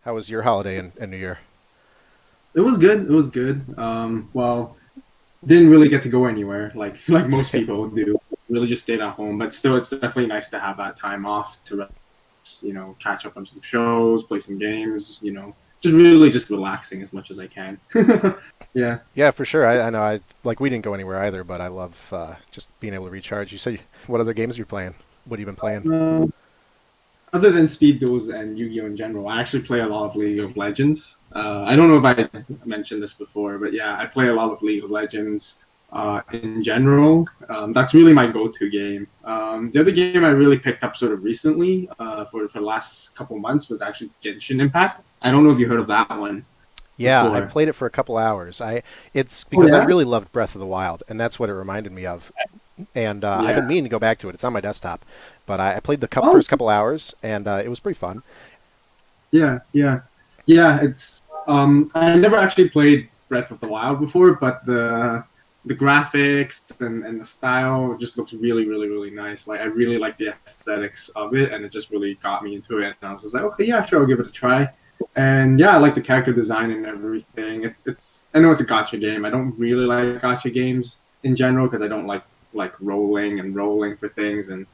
How was your holiday and New Year? It was good. It was good. Well, didn't really get to go anywhere like like most people do. Really just stayed at home. But still, it's definitely nice to have that time off to catch up on some shows, play some games. Just really just relaxing as much as I can. Yeah. Yeah, for sure. I know. We didn't go anywhere either, but I love just being able to recharge. You said what other games are you playing? What have you been playing? Uh, Other than speed duels and Yu-Gi-Oh in general, I actually play a lot of League of Legends. I don't know if I mentioned this before, but yeah, I play a lot of League of Legends in general. That's really my go-to game. The other game I really picked up sort of recently for the last couple months was actually Genshin Impact. I don't know if you heard of that one Yeah, I before. played it for a couple hours. It's Oh because I yeah. really loved Breath of the Wild, and that's what it reminded me of. And I've Yeah. been meaning to go back to it. It's on my desktop, but I played the Oh first couple hours, and it was pretty fun. yeah, yeah, yeah. It's I never actually played Breath of the Wild before, but the graphics and the style just looks really, really, really nice. Like I really like the aesthetics of it, and it just really got me into it. And I was just like, okay, yeah, sure, I'll give it a try. And yeah, I like the character design and everything. It's I know it's a gotcha game. I don't really like gotcha games in general because I don't like rolling and rolling for things and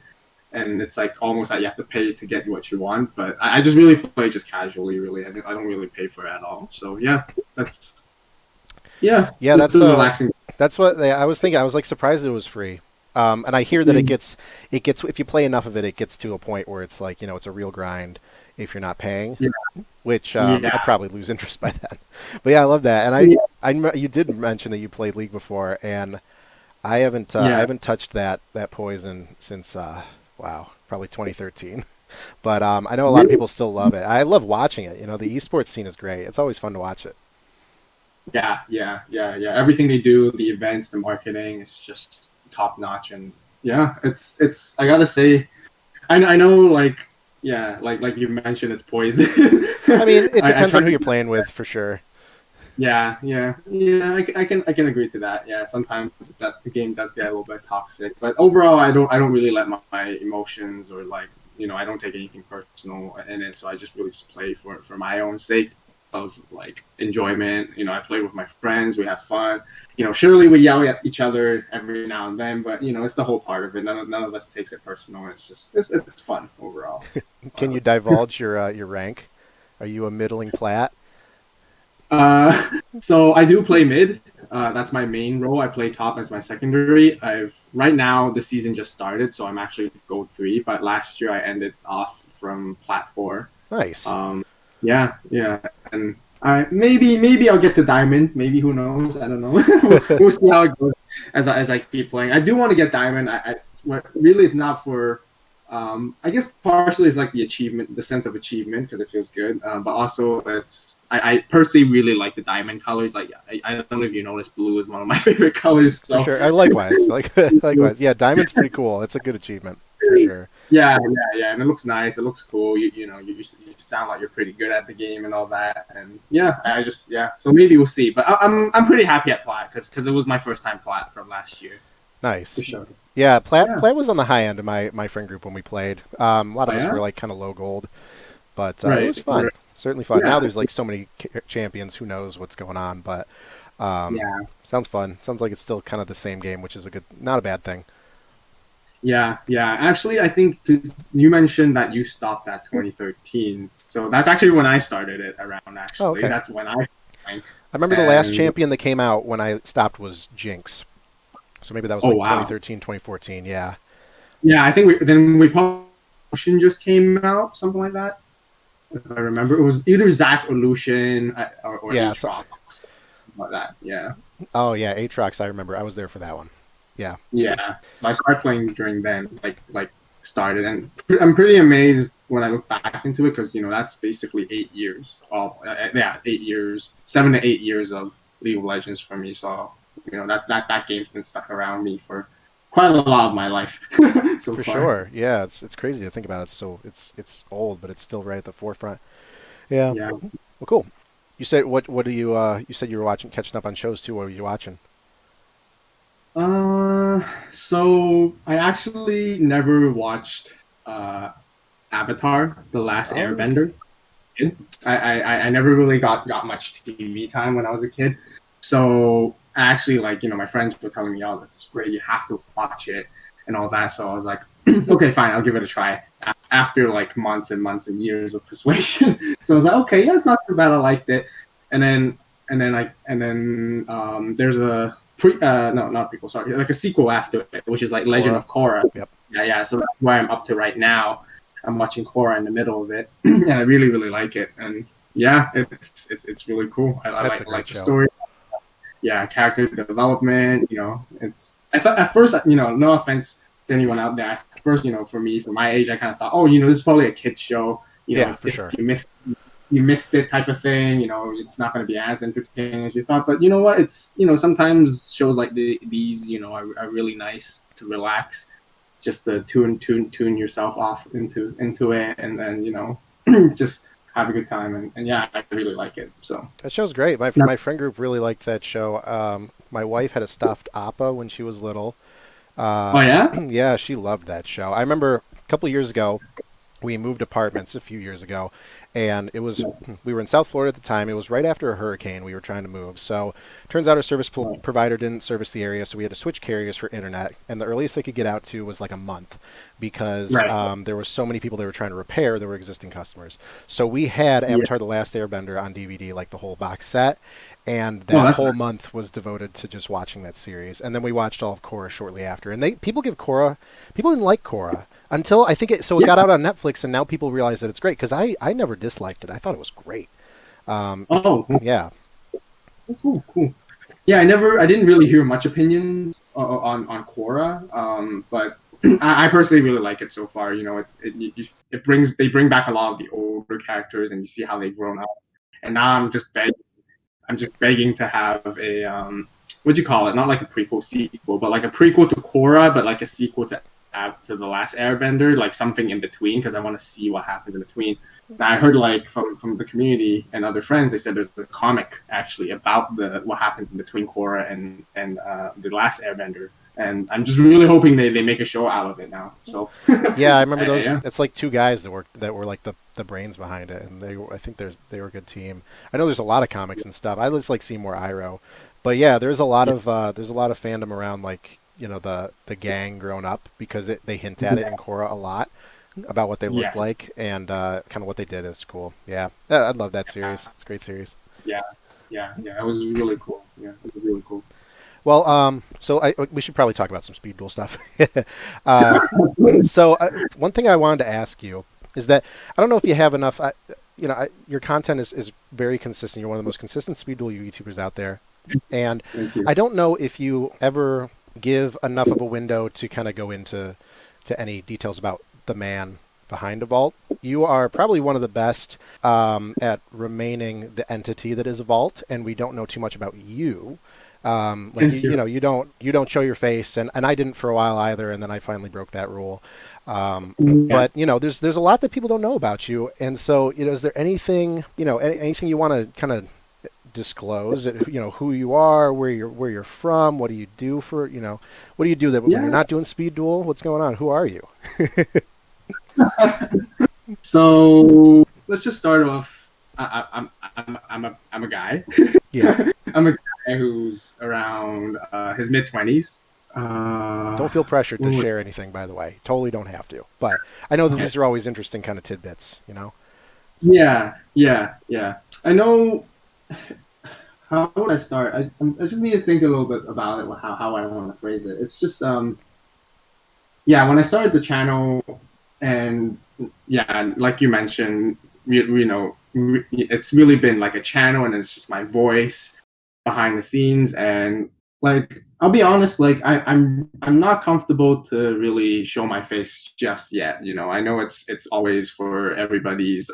it's like almost like you have to pay to get what you want. But I just really play just casually. Really, I don't really pay for it at all. So yeah, that's yeah, Yeah, just relaxing. that's what I was thinking. I was like surprised it was free. And I hear that Mm, it gets if you play enough of it, it gets to a point where it's like it's a real grind if you're not paying. yeah, Which yeah, I'd probably lose interest by then. But yeah, I love that. And yeah, you did mention that you played League before, and I yeah. haven't touched that poison since wow, probably 2013. But I know a lot of Really? people still love it. I love watching it. The esports scene is great. It's always fun to watch it. Yeah, yeah, yeah, yeah. Everything they do, the events, the marketing, is just top notch. And yeah, it's. I gotta say, I know, like yeah, like you mentioned, it's poison. I mean, it I depends try. on who you're playing with for sure. Yeah, yeah, yeah. I can agree to that. Yeah, sometimes that the game does get a little bit toxic, but overall, I don't really let my emotions or I don't take anything personal in it. So I just really just play for my own sake of like enjoyment. I play with my friends, we have fun. Surely we yell at each other every now and then, but it's the whole part of it. None of us takes it personal. It's just it's fun overall. Can you divulge your rank? Are you a middling plat? So I do play mid. That's my main role. I play top as my secondary. I've right now the season just started, so I'm actually gold 3. But last year I ended off from plat 4. Nice. Um, yeah, yeah, and I maybe I'll get to diamond. Maybe who knows? I don't know. we'll see how it goes as I keep playing. I do want to get diamond. What really is not for I guess partially it's like the achievement, the sense of achievement because it feels good. But also I personally really like the diamond colors. Like I don't know if you noticed, blue is one of my favorite colors. For So sure. I likewise. Like likewise. Yeah, diamond's pretty cool. It's a good achievement for sure. yeah, yeah, yeah, and it looks nice. It looks cool. You sound like you're pretty good at the game and all that. And yeah, I just yeah. So maybe we'll see. But I'm pretty happy at plat because it was my first time plat from last year for Nice. sure. Yeah, Yeah. Plat was on the high end of my friend group when we played. A lot Oh of us were yeah. like kind of low gold, but it Right. was fun. Right. Certainly fun. Now Yeah. there's like so many champions. Who knows what's going on? But Yeah. sounds fun. Sounds like it's still kind of the same game, which is not a bad thing. Yeah, yeah. Actually, I think 'cause you mentioned that you stopped at 2013, so that's actually when I started it around. Oh, Actually, okay. that's when I played. I remember the last And champion that came out when I stopped was Jinx. So maybe that was oh like wow, 2013, 2014. Yeah. yeah. I think we Potion just came out, something like that. If I remember, it was either Zach or Lucian or Yeah. So, Aatrox, like that. Yeah, oh yeah, Aatrox. I remember. I was there for that one. Yeah. yeah. So I started playing during then, like started, and I'm pretty amazed when I look back into it because that's basically 8 years. Yeah, 8 years, 7 to 8 years of League of Legends for me. So that game's been stuck around me for quite a lot of my life so For far. sure. Yeah, it's crazy to think about it. So it's old, but it's still right at the forefront. Yeah. Yeah. Well, cool. You said what do you said you were watching catching up on shows too. What were you watching? So I actually never watched Avatar: The Last Oh, okay. Airbender. kid. I never really got much TV time when I was a kid. So actually, like, my friends were telling me, "Oh, this is great. You have to watch it," and all that. So I was like, "Okay, fine. I'll give it a try." After like months and months and years of persuasion, so I was like, "Okay, yeah, it's not too bad. I liked it." And then there's a no, not prequel. Sorry, like a sequel after it, which is like Legend Korra. of Korra. Yep. Yeah. So that's where I'm up to right now. I'm watching Korra in the middle of it, and I really really like it. And yeah, it's really cool. I That's a like great the show. story. Yeah, character development. I thought at first, no offense to anyone out there. At first, for me, for my age, I kind of thought, oh, this is probably a kid show. Yeah, for If sure. you missed it type of thing, it's not going to be as entertaining as you thought. But you know what? It's, sometimes shows like these, are really nice to relax, just to tune yourself off into it, and then just have a good time. And yeah, I really like it. So That show's great. My friend group really liked that show. My wife had a stuffed Appa when she was little. oh yeah, Yeah, she loved that show. I remember a couple years ago, we moved apartments a few years ago, and we were in South Florida at the time. It was right after a hurricane. We were trying to move, so turns out our provider didn't service the area, so we had to switch carriers for internet. And the earliest they could get out to was like a month, because right, there were so many people they were trying to repair that were existing customers. So we had yeah. Avatar: The Last Airbender on DVD, like the whole box set, and Oh, that that's whole nice. month was devoted to just watching that series. And then we watched all of Korra shortly after. And people give Korra, people didn't like Korra until I think it Yeah. got out on Netflix, and now people realize that it's great, because I never disliked it. I thought it was great. Oh, Yeah, cool. Yeah, I didn't really hear much opinions on Quora, but I personally really like it so far. They bring back a lot of the older characters, and you see how they've grown up. And now I'm just begging to have a what do you call it? Not like a prequel sequel, but like a prequel to Korra, but like a sequel to the Last Airbender, like something in between, because I want to see what happens in between. Now I heard like from the community and other friends, they said there's a comic actually about the what happens in between Korra and the Last Airbender, and I'm just really hoping they make a show out of it now. So yeah. I remember those. yeah, It's like two guys that were like the brains behind it, and I think they were a good team. I know there's a lot of comics and stuff. I just like seeing more Iroh, but yeah, there's a lot of fandom around, like, the gang grown up, because they hint at it in Korra a lot about what they looked yes, like, and kind of what they did is cool. Yeah, I love that series. It's a great series. yeah, yeah. It was really cool. Yeah, it was really cool. Well, so we should probably talk about some speed duel stuff. uh, One thing I wanted to ask you is that I don't know if you have enough. Your content is very consistent. You're one of the most consistent speed duel YouTubers out there, and Thank you. I don't know if you ever give enough of a window to kind of go into any details about the man behind a vault. You are probably one of the best at remaining the entity that is a vault, and we don't know too much about you. Like Thank you. you don't show your face, and I didn't for a while either, and then I finally broke that rule. Yeah. But there's a lot that people don't know about you, and so is there anything anything you want to kind of disclose? Who you are, where you're from, what do you do what do you do that when you're Yeah. not doing speed duel? What's going on? Who are you? So let's just start off. I'm a guy. Yeah, I'm a guy who's around his mid-20s. don't feel pressured to Ooh, share anything, by the way. Totally don't have to, but I know that yeah, these are always interesting kind of tidbits. yeah. I know. How would I start? I just need to think a little bit about it. How I want to phrase it. It's just yeah. When I started the channel, and yeah, like you mentioned, it's really been like a channel, and it's just my voice behind the scenes. And like, I'll be honest, like I'm not comfortable to really show my face just yet. I know it's always for everybody's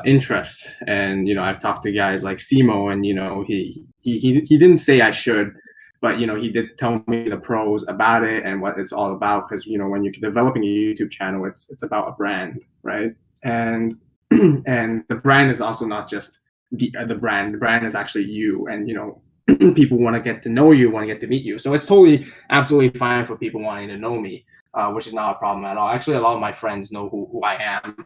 interest. And I've talked to guys like Simo, and he didn't say I should, but he did tell me the pros about it and what it's all about. Because when you're developing a YouTube channel, it's about a brand, right? And and the brand is also not just the brand. The brand is actually you, and people want to get to know you, want to get to meet you. So it's totally absolutely fine for people wanting to know me, which is not a problem at all. Actually, a lot of my friends know who I am.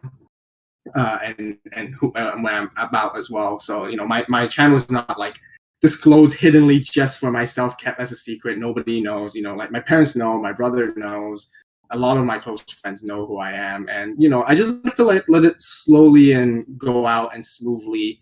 and who what I'm about as well. So my channel is not like disclosed hiddenly just for myself, kept as a secret. Nobody knows. Like my parents know, my brother knows, a lot of my close friends know who I am, and I just like to let it slowly and go out and smoothly.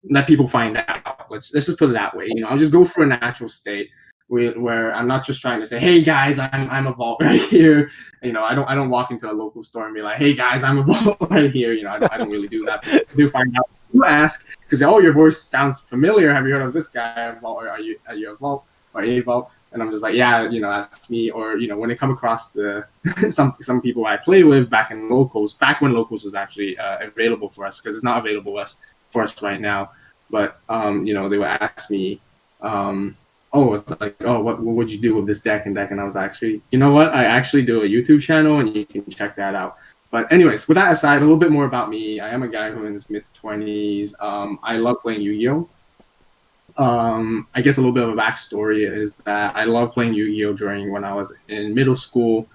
Let people find out. Let's just put it that way. I'll just go for a natural state where I'm not just trying to say, "Hey guys, I'm a vault right here." I don't walk into a local store and be like, "Hey guys, I'm a vault right here." I don't really do that. People do find out. You ask because your voice sounds familiar. Have you heard of this guy, Vault? Or are you a vault or a vault? And I'm just like, yeah, that's me. Or when I come across the some people I play with back when locals was actually available for us, because it's not available for us right now. But they would ask me, it's like, what would you do with this deck and I was actually, you know what? I actually do a YouTube channel, and you can check that out. But anyways, with that aside, a little bit more about me. I am a guy who in his mid-20s. I love playing Yu-Gi-Oh! I guess a little bit of a backstory is that I loved playing Yu-Gi-Oh! During when I was in middle school,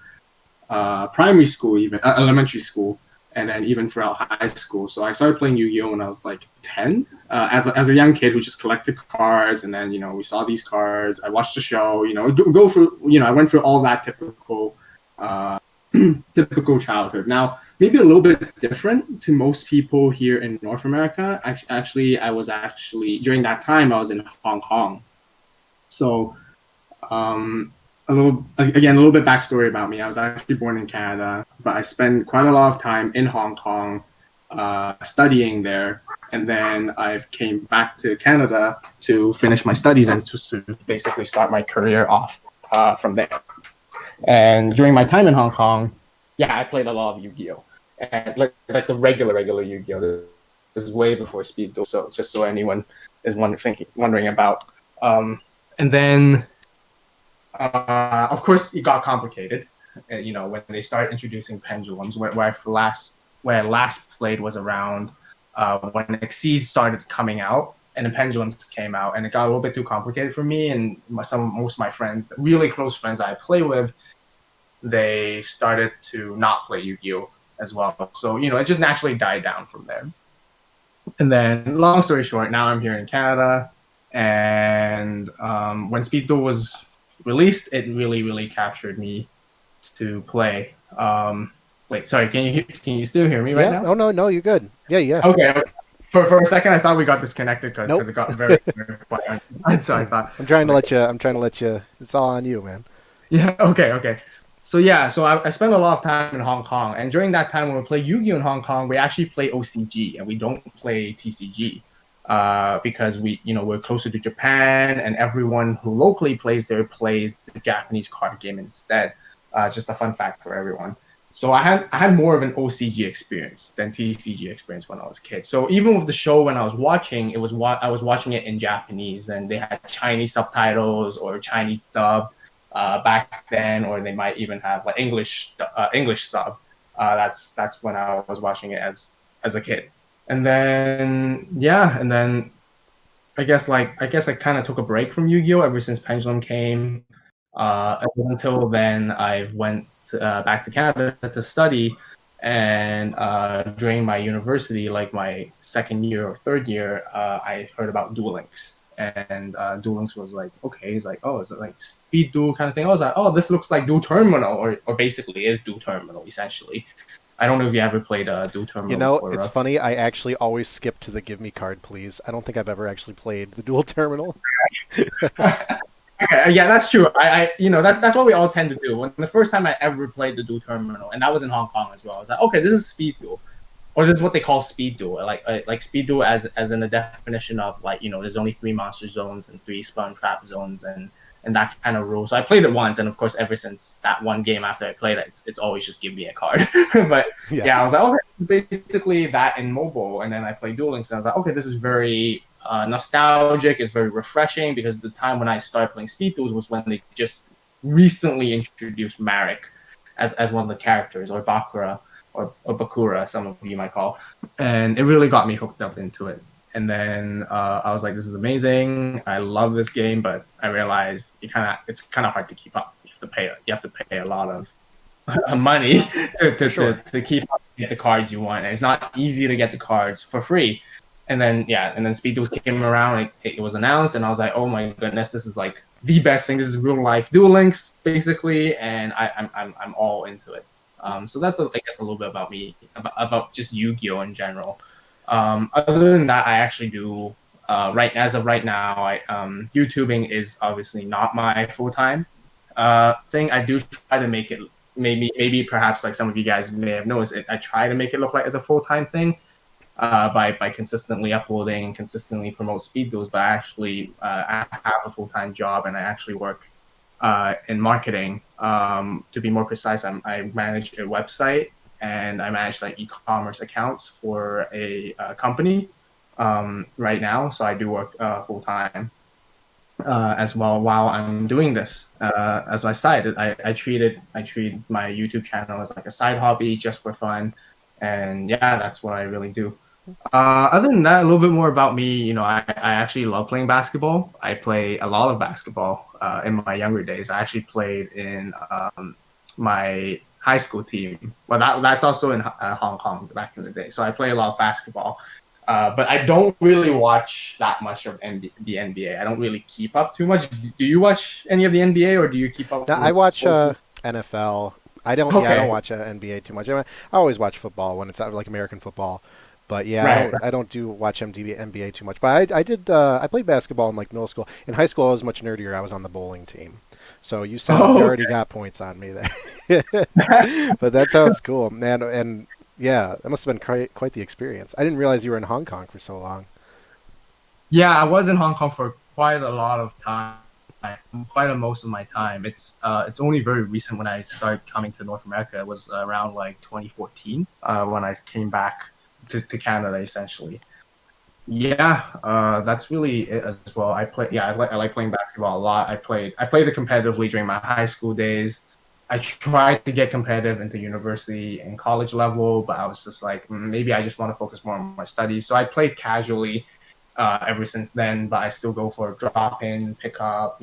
primary school, even elementary school, and then even throughout high school. So I started playing Yu-Gi-Oh! When I was like 10, as a young kid who just collected cards, and then we saw these cards. I watched the show. Go through. I went through all that typical. Typical childhood. Now, maybe a little bit different to most people here in North America. Actually, I was during that time I was in Hong Kong. So, a little bit backstory about me. I was actually born in Canada, but I spent quite a lot of time in Hong Kong, studying there, and then I came back to Canada to finish my studies and to basically start my career off from there. And during my time in Hong Kong, I played a lot of Yu-Gi-Oh! And like the regular Yu-Gi-Oh! This is way before Speed Duel, so just so anyone is wondering about. And then, of course, it got complicated. When they started introducing pendulums, where I last played was around when Xyz started coming out. And the pendulums came out, and it got a little bit too complicated for me. And most of my friends, really close friends I play with, they started to not play Yu-Gi-Oh! As well. So, it just naturally died down from there. And then, long story short, now I'm here in Canada. And when Speed Duel was released, it really, really captured me to play. Wait, sorry, can you still hear me right now? Oh, no, you're good. Yeah. Okay. For a second, I thought we got disconnected because it got very, very quiet. So I thought I'm trying to let you. It's all on you, man. Yeah. Okay. So I spent a lot of time in Hong Kong, and during that time when we play Yu-Gi-Oh! In Hong Kong, we actually play OCG and we don't play TCG, because we're closer to Japan, and everyone who locally plays there plays the Japanese card game instead. Just a fun fact for everyone. So I had more of an OCG experience than TCG experience when I was a kid. So even with the show, when I was watching, I was watching it in Japanese, and they had Chinese subtitles or Chinese dubbed back then, or they might even have like English sub. That's when I was watching it as a kid. And then I guess I kind of took a break from Yu-Gi-Oh! Ever since Pendulum came. Until then, I went back to Canada to study, and during my university, like my second year or third year, I heard about Duel Links, and Duel Links was like, okay, it's like, oh, is it like Speed Duel kind of thing? I was like, oh, this looks like Duel Terminal, or basically is Duel Terminal essentially. I don't know if you ever played Duel Terminal. Before, It's funny. I actually always skip to the "Give Me Card, Please." I don't think I've ever actually played the Dual Terminal. Okay, yeah, that's true. That's what we all tend to do. When the first time I ever played the Duel Terminal, and that was in Hong Kong as well, I was like, okay, this is Speed Duel, or this is what they call Speed Duel. Like Speed Duel as in the definition of there's only 3 monster zones and 3 spawn trap zones and that kind of rule. So I played it once, and of course, ever since that one game after I played it, it's always just give me a card. But I was like, okay, basically that in mobile, and then I played Duel Links, and I was like, okay, this is very nostalgic. It's very refreshing, because the time when I started playing Speed Duels was when they just recently introduced Marek as one of the characters, or Bakura or Bakura, some of you might call, and it really got me hooked up into it. And then I was like, this is amazing. I love this game, but I realized it's kind of hard to keep up. You have to pay a lot of money to keep up get the cards you want, and it's not easy to get the cards for free. And then Speed Duel came around. It was announced, and I was like, oh my goodness, this is like the best thing. This is real life Duel Links basically, and I'm all into it. So that's I guess a little bit about me, about just Yu-Gi-Oh in general. Other than that, I actually do as of right now. YouTubing is obviously not my full time thing. I do try to make it maybe perhaps like some of you guys may have noticed it. I try to make it look like it's a full time thing by consistently uploading and consistently promote speed duels. But actually, I have a full time job and I actually work in marketing. To be more precise, I manage a website and I manage like e-commerce accounts for a company right now. So I do work full time as well while I'm doing this as my side. I treat my YouTube channel as like a side hobby just for fun, and yeah, that's what I really do. Other than that, a little bit more about me. I actually love playing basketball. I play a lot of basketball in my younger days. I actually played in my high school team. Well, that's also in Hong Kong back in the day. So I play a lot of basketball. But I don't really watch that much of the NBA. I don't really keep up too much. Do you watch any of the NBA, or do you keep up Now, I with watch sports? NFL. I don't. Yeah, I don't Okay, watch NBA too much. I always watch football when it's like American football. But yeah, I right. don't. I don't do watch NBA too much. But I did. I played basketball in like middle school. In high school, I was much nerdier. I was on the bowling team. So you Oh, already got points on me there. But that sounds cool, man. And yeah, that must have been quite the experience. I didn't realize you were in Hong Kong for so long. yeah, I was in Hong Kong for quite a lot of time, quite a most of my time. It's only very recent when I started coming to North America. It was around like 2014 when I came back to Canada essentially. Yeah, that's really it as well. I like playing basketball a lot. I played it competitively during my high school days. I tried to get competitive into university and college level, but I was just like, maybe I just want to focus more on my studies. So I played casually ever since then, but I still go for a drop in, pick up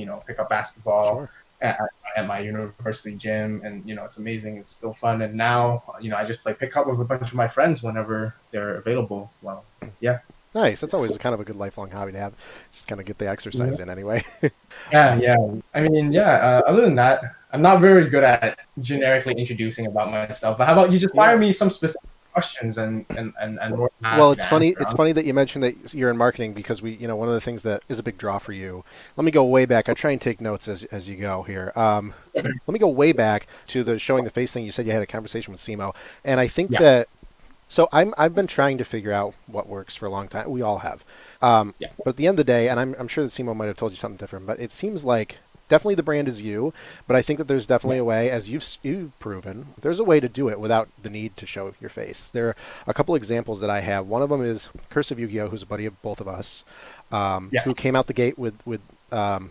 basketball Sure. at, at my university gym, and it's amazing. It's still fun, and now I just play pickup with a bunch of my friends whenever they're available. Well, yeah. Nice. That's always kind of a good lifelong hobby to have. Just kind of get the exercise in anyway. Yeah, uh, yeah. I mean, yeah. Other than that, I'm not very good at generically introducing about myself. But how about you just fire yeah. me some specific questions and more than Well, happy to it's funny. answer It's them. funny that you mentioned that you're in marketing because one of the things that is a big draw for you. Let me go way back. I try and take notes as you go here. Let me go way back to the showing the face thing. You said you had a conversation with Simo, and I think Yeah, that. So I've been trying to figure out what works for a long time. We all have. yeah, But at the end of the day, and I'm sure that Simo might have told you something different, but it seems like definitely the brand is you. But I think that there's definitely yeah, a way, as you've proven, there's a way to do it without the need to show your face. There are a couple examples that I have. One of them is Curse of Yu-Gi-Oh, who's a buddy of both of us, yeah, who came out the gate with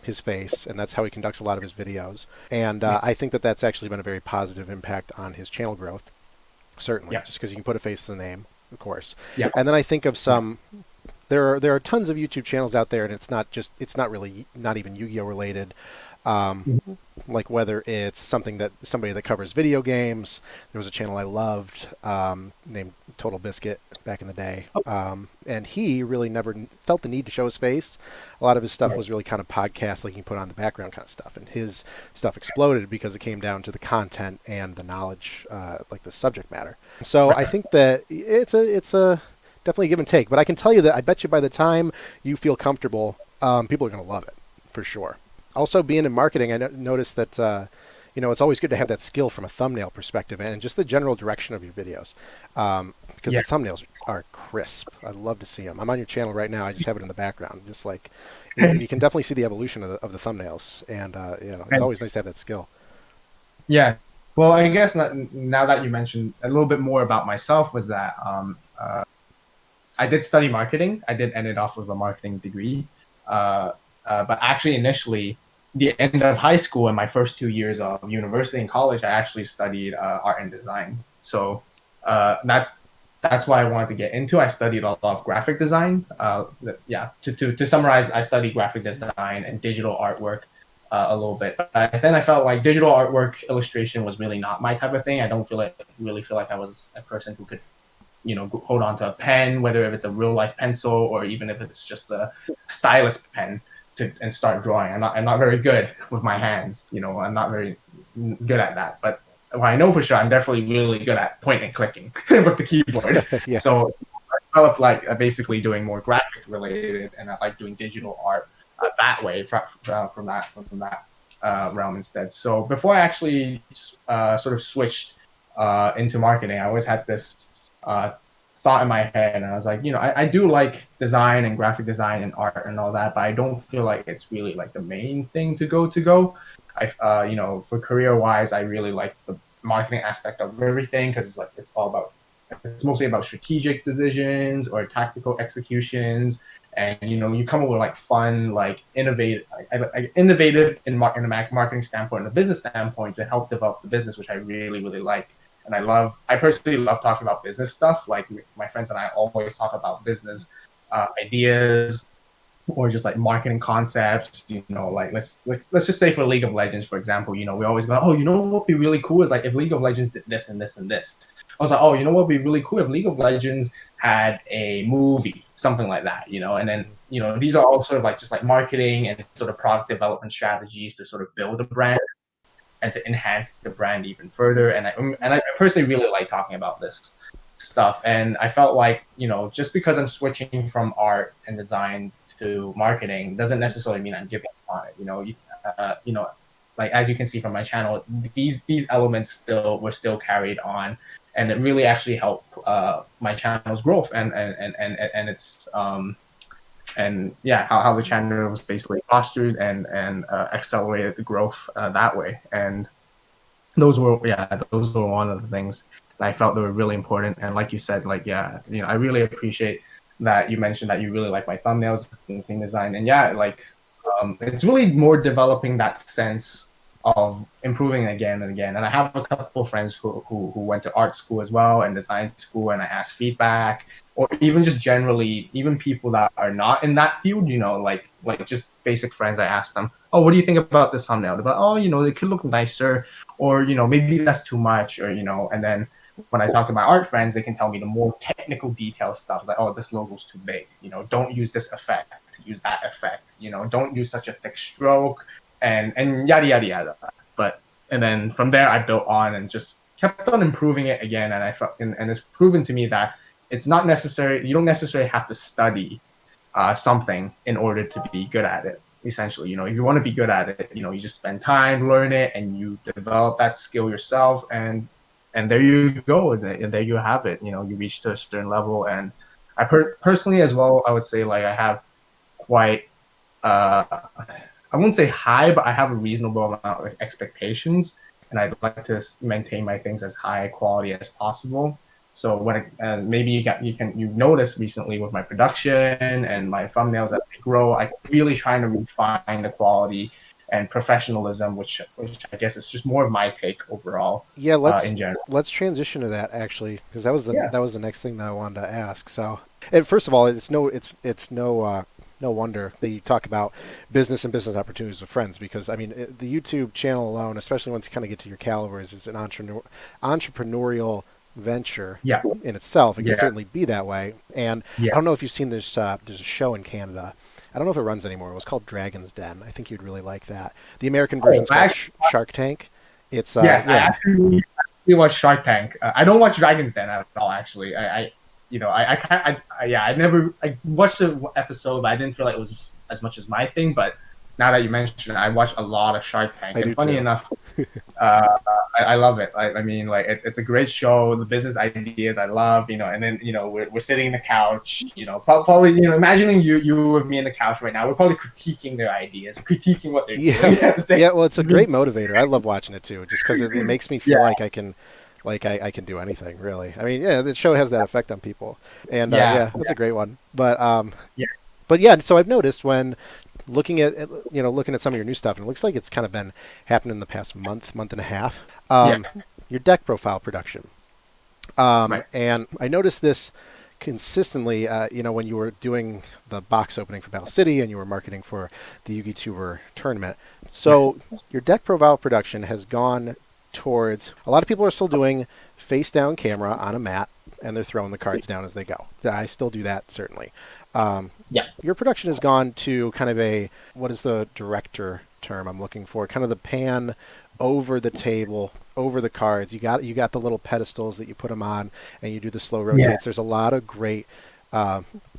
his face, and that's how he conducts a lot of his videos. And yeah, I think that that's actually been a very positive impact on his channel growth. Certainly, yeah, just because you can put a face to the name, of course. yeah, And then I think of yeah, some. There are tons of YouTube channels out there, and it's not really not even Yu-Gi-Oh related. Um, like whether it's somebody that covers video games. There was a channel I loved named Total Biscuit back in the day, and he really never felt the need to show his face. A lot of his stuff right, was really kind of podcast, like you put on the background kind of stuff, and his stuff exploded because it came down to the content and the knowledge, like the subject matter. So I right. think that it's a definitely give and take. But I can tell you that I bet you by the time you feel comfortable, people are going to love it for sure. Also, being in marketing, I noticed that it's always good to have that skill from a thumbnail perspective and just the general direction of your videos, because Yeah, the thumbnails are crisp. I love to see them. I'm on your channel right now. I just have it in the background. Just like you can definitely see the evolution of the thumbnails, and it's and always nice to have that skill. yeah. Well, I guess now that you mentioned a little bit more about myself, was that I did study marketing. I did end it off with a marketing degree. But actually, initially, the end of high school and my first 2 years of university and college, I actually studied art and design. So that's why I wanted to get into. I studied a lot of graphic design. Yeah, to summarize, I studied graphic design and digital artwork. a little bit. But then I felt like digital artwork illustration was really not my type of thing. I don't really feel like I was a person who could, hold on to a pen, whether if it's a real life pencil or even if it's just a stylus pen and start drawing. I'm not very good with my hands. I'm not very good at that. But what I know for sure, I'm definitely really good at point and clicking with the keyboard. Yeah. So I developed like basically doing more graphic related, and I like doing digital art that way from that realm instead. So before I actually sort of switched into marketing, I always had this thought in my head, and I was like, I do like design and graphic design and art and all that, but I don't feel like it's really like the main thing to go. For career wise, I really like the marketing aspect of everything because it's mostly about strategic decisions or tactical executions, and you come up with like fun, like innovative in a marketing standpoint and a business standpoint to help develop the business, which I really really like. And I personally love talking about business stuff. Like my friends and I always talk about business ideas or just like marketing concepts. Like let's just say for League of Legends, for example, we always go, oh, what would be really cool is like if League of Legends did this and this and this. I was like, oh, what would be really cool if League of Legends had a movie, something like that, and then these are all sort of like just like marketing and sort of product development strategies to sort of build a brand and to enhance the brand even further. And I personally really like talking about this stuff. And I felt like, just because I'm switching from art and design to marketing doesn't necessarily mean I'm giving up on it. Like as you can see from my channel, these elements were still carried on, and it really actually helped my channel's growth and its and yeah, how the channel was basically postured and accelerated the growth that way. And those were one of the things that I felt that were really important. And like you said, like I really appreciate that you mentioned that you really like my thumbnails and thing design. And it's really more developing that sense of improving again and again. And I have a couple of friends who went to art school as well and design school, and I asked feedback, or even just generally, even people that are not in that field, like just basic friends, I asked them, oh, what do you think about this thumbnail? They're like, oh, it could look nicer, or maybe that's too much, or and then when I talk to my art friends, they can tell me the more technical detail stuff. It's like, oh, this logo's too big, don't use this effect, use that effect, don't use such a thick stroke, and yada yada yada. And then from there I built on and just kept on improving it again, and I felt and it's proven to me that it's not necessary. You don't necessarily have to study something in order to be good at it. Essentially, if you want to be good at it, you just spend time, learn it, and you develop that skill yourself, and there you go, and there you have it. You reach to a certain level. And I personally as well, I would say like I have quite I wouldn't say high, but I have a reasonable amount of expectations, and I'd like to maintain my things as high quality as possible. So maybe you notice recently with my production and my thumbnails as they grow, I'm really trying to refine the quality and professionalism, which I guess is just more of my take overall. Yeah, In general. let's transition to that actually, because that was the next thing that I wanted to ask. So, and first of all, it's no wonder that you talk about business and business opportunities with friends, because I mean the YouTube channel alone, especially once you kind of get to your calibers, is an entrepreneurial venture in itself. It can certainly be that way. And I don't know if you've seen this. There's a show in Canada. I don't know if it runs anymore. It was called Dragon's Den. I think you'd really like that. The American version's called Shark Tank. It's yes, I actually watch Shark Tank. I don't watch Dragon's Den at all. Actually, I watched the episode, but I didn't feel like it was just as much as my thing. But now that you mentioned it, I watched a lot of Shark Tank, and funny enough, I love it. I mean, like it's a great show. The business ideas I love, and then we're sitting in the couch, probably imagining you with me in the couch right now. We're probably critiquing their ideas, critiquing what they're doing. Yeah, well, it's a great motivator. I love watching it too, just because it makes me feel like I can. I can do anything, really. I mean, yeah, the show has that effect on people, and that's a great one. But so I've noticed when looking at some of your new stuff, and it looks like it's kind of been happening in the past month and a half. Your deck profile production, and I noticed this consistently, when you were doing the box opening for Battle City and you were marketing for the Yugi Tuber tournament. So your deck profile production has gone towards, a lot of people are still doing face down camera on a mat and they're throwing the cards down as they go. I still do that, certainly. Yeah. Your production has gone to kind of a, what is the director term I'm looking for? Kind of the pan over the table, over the cards. You got the little pedestals that you put them on, and you do the slow rotates. Yeah. There's a lot of great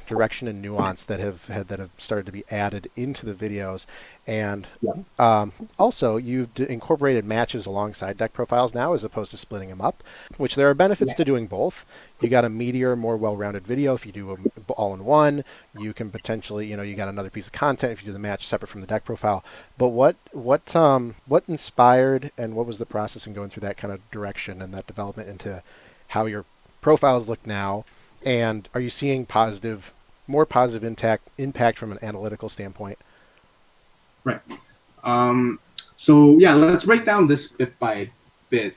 direction and nuance that have started to be added into the videos, and also you've incorporated matches alongside deck profiles now as opposed to splitting them up, which there are benefits to doing both. You got a meatier, more well-rounded video if you do them all in one. You can potentially, you got another piece of content if you do the match separate from the deck profile. But what inspired and what was the process in going through that kind of direction and that development into how your profiles look now? And are you seeing more positive impact from an analytical standpoint? Right. So yeah, let's break down this bit by bit.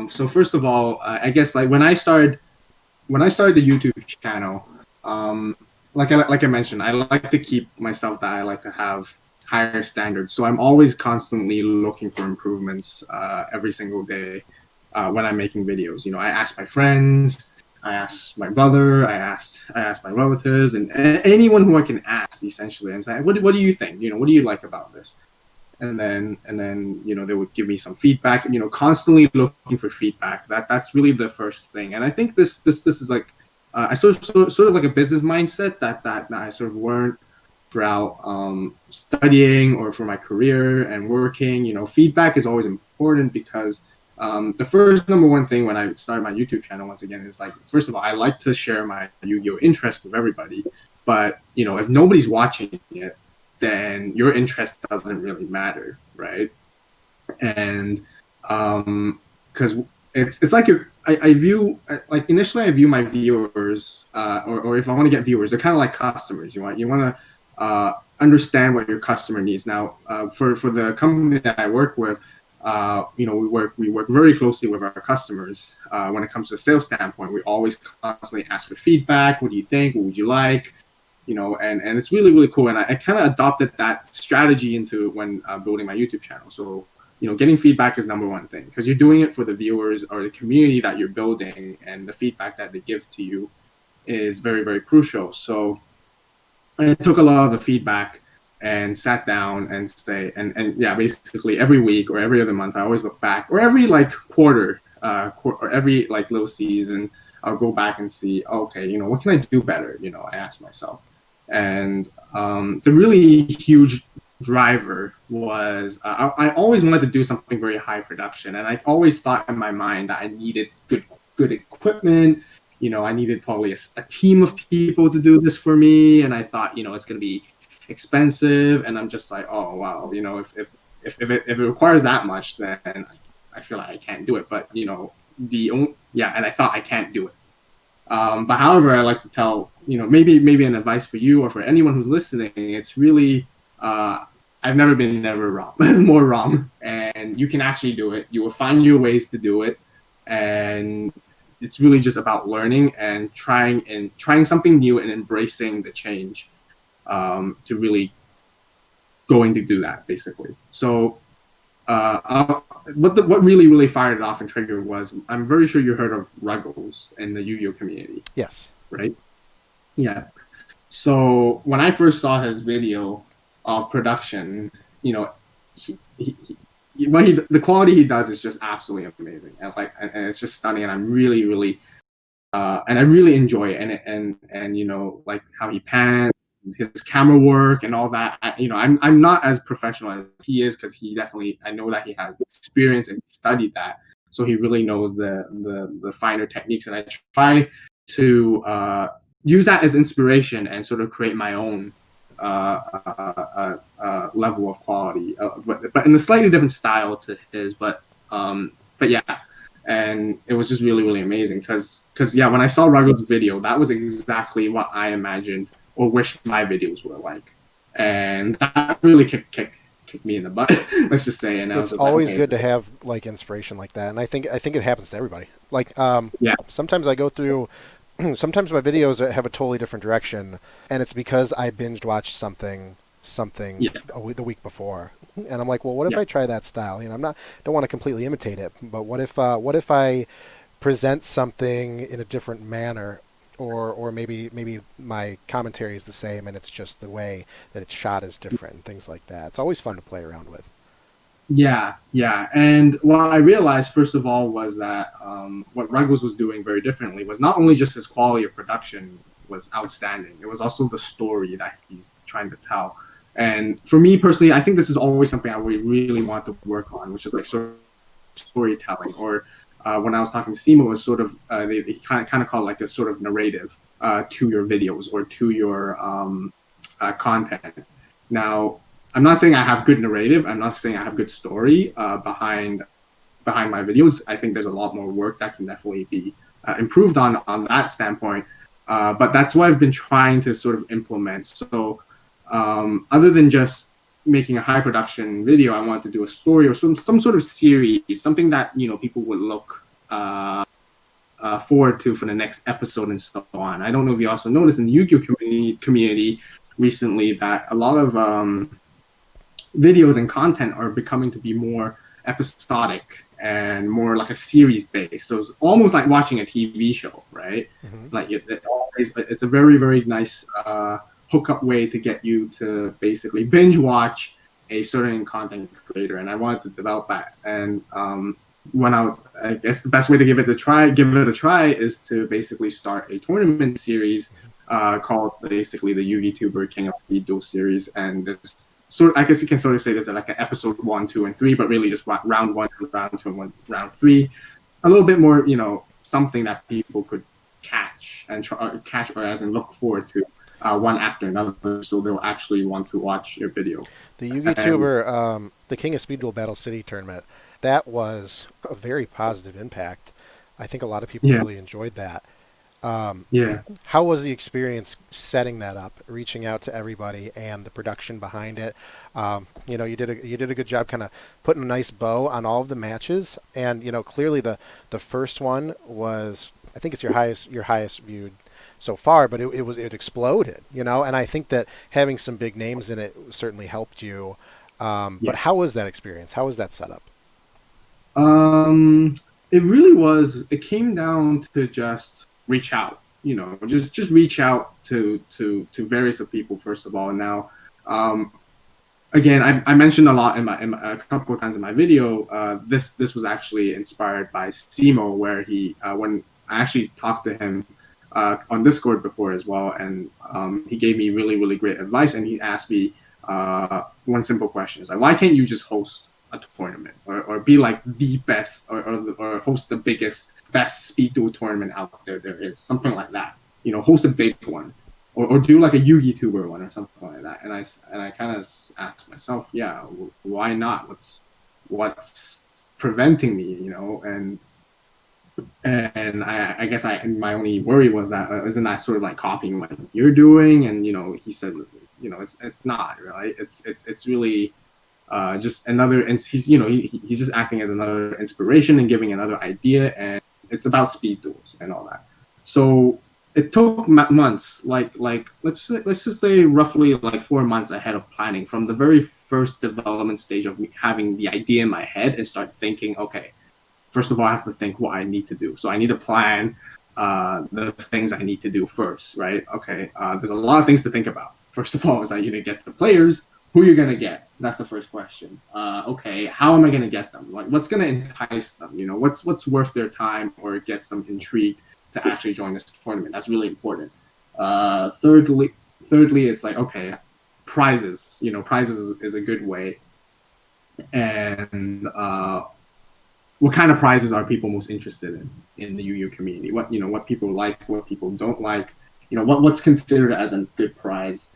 So first of all, I guess like when I started the YouTube channel, like I mentioned, I like to keep myself that I like to have higher standards. So I'm always constantly looking for improvements every single day when I'm making videos. I ask my friends, I asked my brother, I asked my relatives, and anyone who I can ask essentially, and say, what do you think? What do you like about this? And then they would give me some feedback. Constantly looking for feedback. That's really the first thing. And I think this is like I sort of like a business mindset that I sort of learned throughout studying or for my career and working. Feedback is always important because the first number one thing when I started my YouTube channel, once again, is like, first of all, I like to share my Yu-Gi-Oh interest with everybody. But, if nobody's watching it, then your interest doesn't really matter, right? And because it's like I view, like initially I view my viewers, or if I want to get viewers, they're kind of like customers. You want to understand what your customer needs. Now, for the company that I work with, we work very closely with our customers when it comes to a sales standpoint. We always constantly ask for feedback. What do you think? What would you like? And it's really, really cool. And I kind of adopted that strategy into when building my YouTube channel. So, getting feedback is number one thing because you're doing it for the viewers or the community that you're building, and the feedback that they give to you is very, very crucial. So I took a lot of the feedback and sat down and say, and yeah, basically every week or every other month, I always look back, or every like quarter, or every like little season, I'll go back and see, okay, what can I do better? I ask myself. And the really huge driver was I always wanted to do something very high production, and I always thought in my mind that I needed good equipment. I needed probably a team of people to do this for me, and I thought, it's going to be expensive, and I'm just like, oh wow, if it requires that much, then I feel like I can't do it. But and I thought I can't do it. But however, I like to tell, maybe an advice for you or for anyone who's listening, it's really, I've never been wrong, more wrong. And you can actually do it. You will find your ways to do it. And it's really just about learning and trying something new and embracing the change to really going to do that, basically. So what really, really fired it off and triggered was, I'm very sure you heard of Ruggles in the Yu-Gi-Oh community. Yes. Right? Yeah. So when I first saw his video of production, the quality he does is just absolutely amazing. And it's just stunning, and I'm really, really and I really enjoy it. And like how he pans, his camera work and all that. I'm not as professional as he is, because I know that he has experience and studied that, so he really knows the finer techniques, and I try to use that as inspiration and sort of create my own level of quality, but in a slightly different style to his. But yeah, and it was just really, really amazing because when I saw Ruggles' video, that was exactly what I imagined or wish my videos were like, and that really kicked me in the butt. Let's just say. And it's always good to have like inspiration like that, and I think it happens to everybody. Like sometimes I go through sometimes my videos have a totally different direction, and it's because I binged watched something Yeah, the week before, and I'm like, well, what if yeah, I try that style? I'm not don't want to completely imitate it, but what if I present something in a different manner, or maybe my commentary is the same and it's just the way that it's shot is different and things like that. It's always fun to play around with. yeah, yeah. And what I realized first of all was that what Ruggles was doing very differently was not only just his quality of production was outstanding, it was also the story that he's trying to tell. And for me personally, I think this is always something I would really want to work on, which is like sort of storytelling. Or when I was talking to Simo, was sort of they kind of call it like a sort of narrative to your videos or to your content. Now, I'm not saying I have good narrative. I'm not saying I have good story behind my videos. I think there's a lot more work that can definitely be improved on that standpoint. But that's what I've been trying to sort of implement. So other than just making a high production video, I want to do a story or some sort of series, something that people would look forward to for the next episode and so on. I don't know if you also noticed in the Yu-Gi-Oh community recently that a lot of videos and content are becoming to be more episodic and more like a series based. So it's almost like watching a TV show, right? Hmm. Like it's a very very nice hookup way to get you to basically binge watch a certain content creator, and I wanted to develop that. And I guess the best way to give it a try is to basically start a tournament series called basically the Yu-Gi-Tuber King of Speed Duel series, and there's I guess you can sort of say there's like an episode 1, 2, and 3, but really just round 1, round 2, and round 3. A little bit more, something that people could catch and catch, or as in look forward to one after another, so they'll actually want to watch your video. The And YouTuber, the King of Speed Duel Battle City tournament, that was a very positive impact. I think a lot of people yeah, really enjoyed that. Um, yeah, how was the experience setting that up, reaching out to everybody, and the production behind it? You did a good job, kind of putting a nice bow on all of the matches, and clearly the first one was, I think it's your highest viewed so far, but it exploded, and I think that having some big names in it certainly helped you. But yeah. how was that experience? How was that setup? It really was. It came down to just reach out. Just reach out to various of people first of all. And now, um, again, I mentioned a lot a couple of times in my video. This was actually inspired by Simo, where he when I actually talked to him on Discord before as well, and he gave me really really great advice, and he asked me one simple question: is like, why can't you just host a tournament or be like the best or host the biggest best speed duel tournament out there is, something like that. Host a big one, or do like a Yugi tuber one or something like that. And I kind of asked myself, yeah, why not? What's preventing me? And I guess my only worry was that isn't that sort of like copying what you're doing? And he said, it's not right. It's really just another. He's just acting as another inspiration and giving another idea, and it's about speed duels and all that. So it took months, like let's just say roughly like 4 months ahead of planning, from the very first development stage of me having the idea in my head and start thinking, okay, first of all, I have to think what I need to do. So I need to plan the things I need to do first, right? Okay, there's a lot of things to think about. First of all, is that you need to get the players, who you're gonna get. So that's the first question. Okay, how am I gonna get them? Like, what's gonna entice them? What's worth their time or gets them intrigued to actually join this tournament? That's really important. Thirdly, it's like, okay, prizes. Prizes is a good way, and what kind of prizes are people most interested in the Yu-Gi-Oh community? What people like, what people don't like. What's considered as a good prize.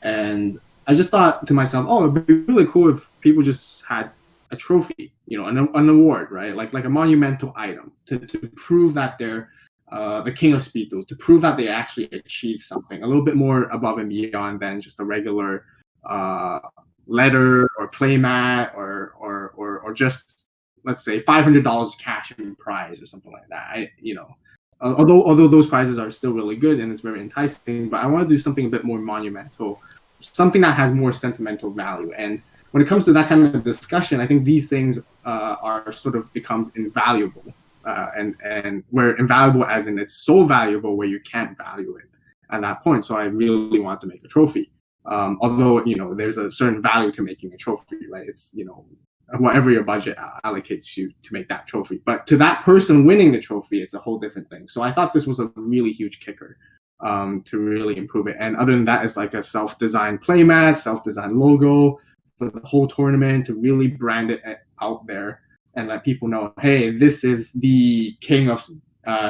And I just thought to myself, oh, it'd be really cool if people just had a trophy, an award, right? Like a monumental item to prove that they're the king of speed duels, to prove that they actually achieved something a little bit more above and beyond than just a regular uh, letter or playmat or just, let's say, $500 cash in prize or something like that. although those prizes are still really good and it's very enticing, but I want to do something a bit more monumental, something that has more sentimental value. And when it comes to that kind of discussion, I think these things are sort of becomes invaluable, and where invaluable as in it's so valuable where you can't value it at that point. So I really want to make a trophy. Although there's a certain value to making a trophy, right? It's whatever your budget allocates you to make that trophy. But to that person winning the trophy, it's a whole different thing. So I thought this was a really huge kicker to really improve it. And other than that, it's like a self-designed playmat, self-designed logo for the whole tournament to really brand it out there and let people know, hey, this is the king of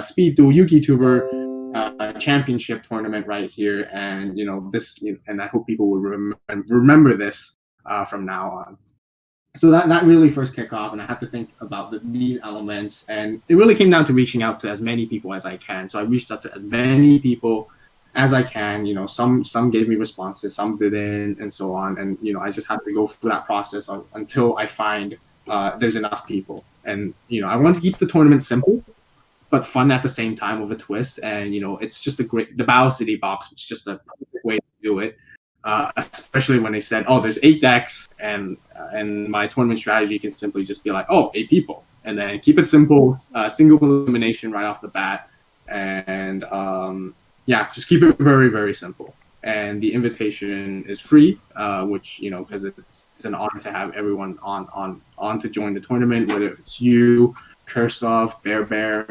Speed Duel YouTuber championship tournament right here. And this, and I hope people will remember this from now on. So that really first kicked off, and I had to think about these elements, and it really came down to reaching out to as many people as I can. So I reached out to as many people as I can. Some gave me responses, some didn't, and so on. And I just had to go through that process until I find there's enough people. And I wanted to keep the tournament simple, but fun at the same time with a twist. And it's just the Battle City box was just a perfect way to do it. Especially when they said, "Oh, there's 8 decks," and my tournament strategy can simply just be like, "Oh, 8 people," and then keep it simple, single elimination right off the bat, and just keep it very, very simple. And the invitation is free, which because it's an honor to have everyone on to join the tournament, whether it's you, Kursov, Bear,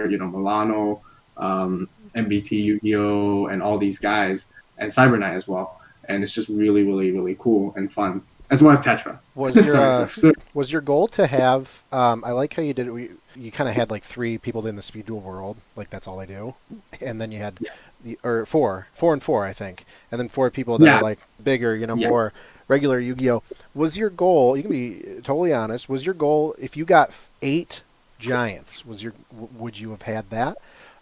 Milano, MBT, Yugioh, and all these guys, and Cyberknight as well. And it's just really, really, really cool and fun, as well as Tetra. Was your goal to have? I like how you did it. You kind of had like 3 people in the Speed Duel world, like that's all they do, and then you had or 4 and 4, I think, and then 4 people that are like bigger, more regular Yu-Gi-Oh. Was your goal? You can be totally honest. Was your goal if you got 8 giants? Would you have had that?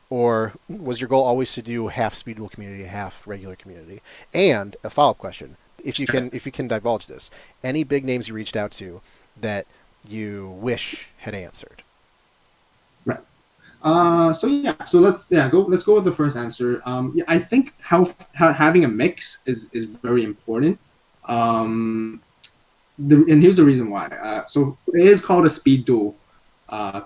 Or was your goal always to do half Speed Duel community, half regular community? And a follow-up question, if you can divulge this, any big names you reached out to that you wish had answered? Right. So let's go with the first answer. I think how having a mix is very important. And here's the reason why. So it is called a Speed Duel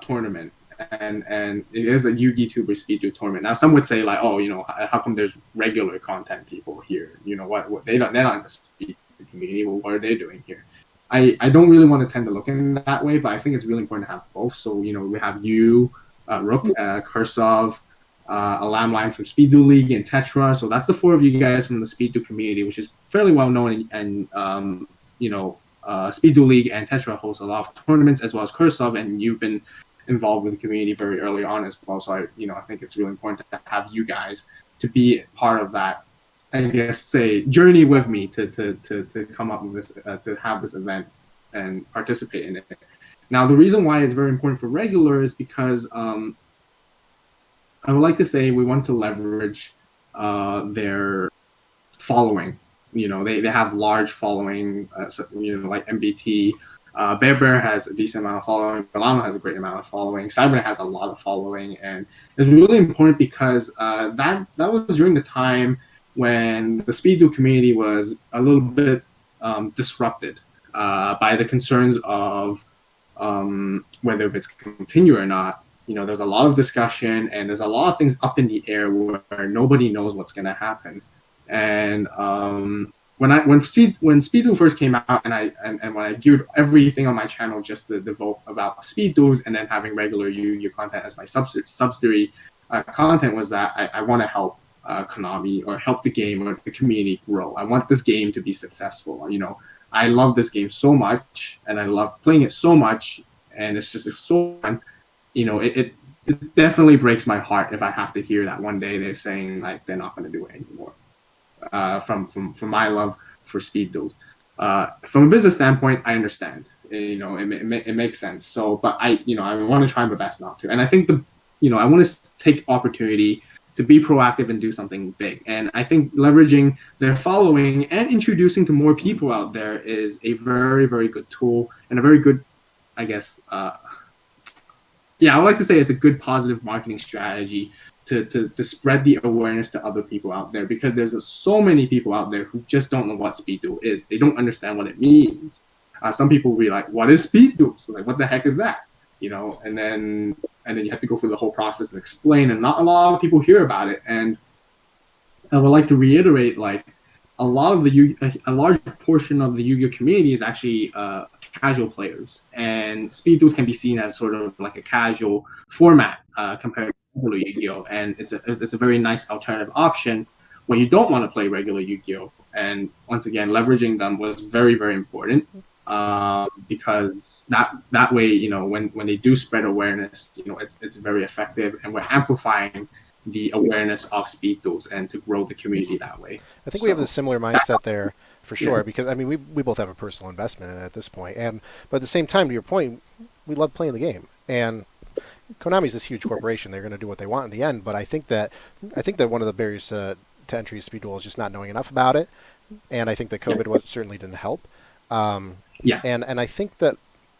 tournament. And it is a YouTuber Speed Duel tournament. Now, some would say like, oh, how come there's regular content people here? What they're not in the Speed Duel community. Well, what are they doing here? I don't really want to tend to look in that way, but I think it's really important to have both. So, we have you, Rook, Kursov, a Lamb from Speed Duel League, and Tetra. So that's the 4 of you guys from the Speed Duel community, which is fairly well known. And Speed Duel League and Tetra host a lot of tournaments, as well as Kursov, and you've been involved with the community very early on as well. So I think it's really important to have you guys to be part of that, I guess, say, journey with me to come up with this, to have this event and participate in it. Now, the reason why it's very important for regular is because I would like to say we want to leverage their following. They have large following, like MBT. Bear has a decent amount of following. Milano has a great amount of following. Cyberknight has a lot of following, and it's really important because that was during the time when the Speed Duel community was a little bit disrupted by the concerns of whether it's continue or not. There's a lot of discussion, and there's a lot of things up in the air where nobody knows what's going to happen. And when Speed Duel first came out, and when I geared everything on my channel just to devote about Speed Duels, and then having regular Yu content as my subsidiary content, was that I want to help Konami or help the game or the community grow. I want this game to be successful. I love this game so much, and I love playing it so much, and it's just so fun. It definitely breaks my heart if I have to hear that one day they're saying like they're not going to do it anymore. From my love for Speed Duels. From a business standpoint, I understand. It makes sense. So, but I want to try my best not to. And I think I want to take opportunity to be proactive and do something big. And I think leveraging their following and introducing to more people out there is a very, very good tool and a very good, I guess, I would like to say it's a good positive marketing strategy to spread the awareness to other people out there, because there's so many people out there who just don't know what Speed Duel is. They don't understand what it means. Some people will be like, "What is Speed Duel?" So like, what the heck is that? And then you have to go through the whole process and explain, and not a lot of people hear about it. And I would like to reiterate, like, a large portion of the Yu-Gi-Oh community is actually casual players, and Speed Duels can be seen as sort of like a casual format compared to regular Yu-Gi-Oh, and it's a very nice alternative option when you don't want to play regular Yu-Gi-Oh. And once again, leveraging them was very, very important, because that way, when they do spread awareness, it's very effective, and we're amplifying the awareness of Speed Duels and to grow the community that way. I think we have a similar mindset there for sure, Yeah. because I mean we both have a personal investment in it at this point, but at the same time, to your point, we love playing the game, and Konami's this huge corporation. They're going to do what they want in the end, but I think that one of the barriers to entry to Speed Duel is just not knowing enough about it, and I think that COVID certainly didn't help. Yeah. And I think that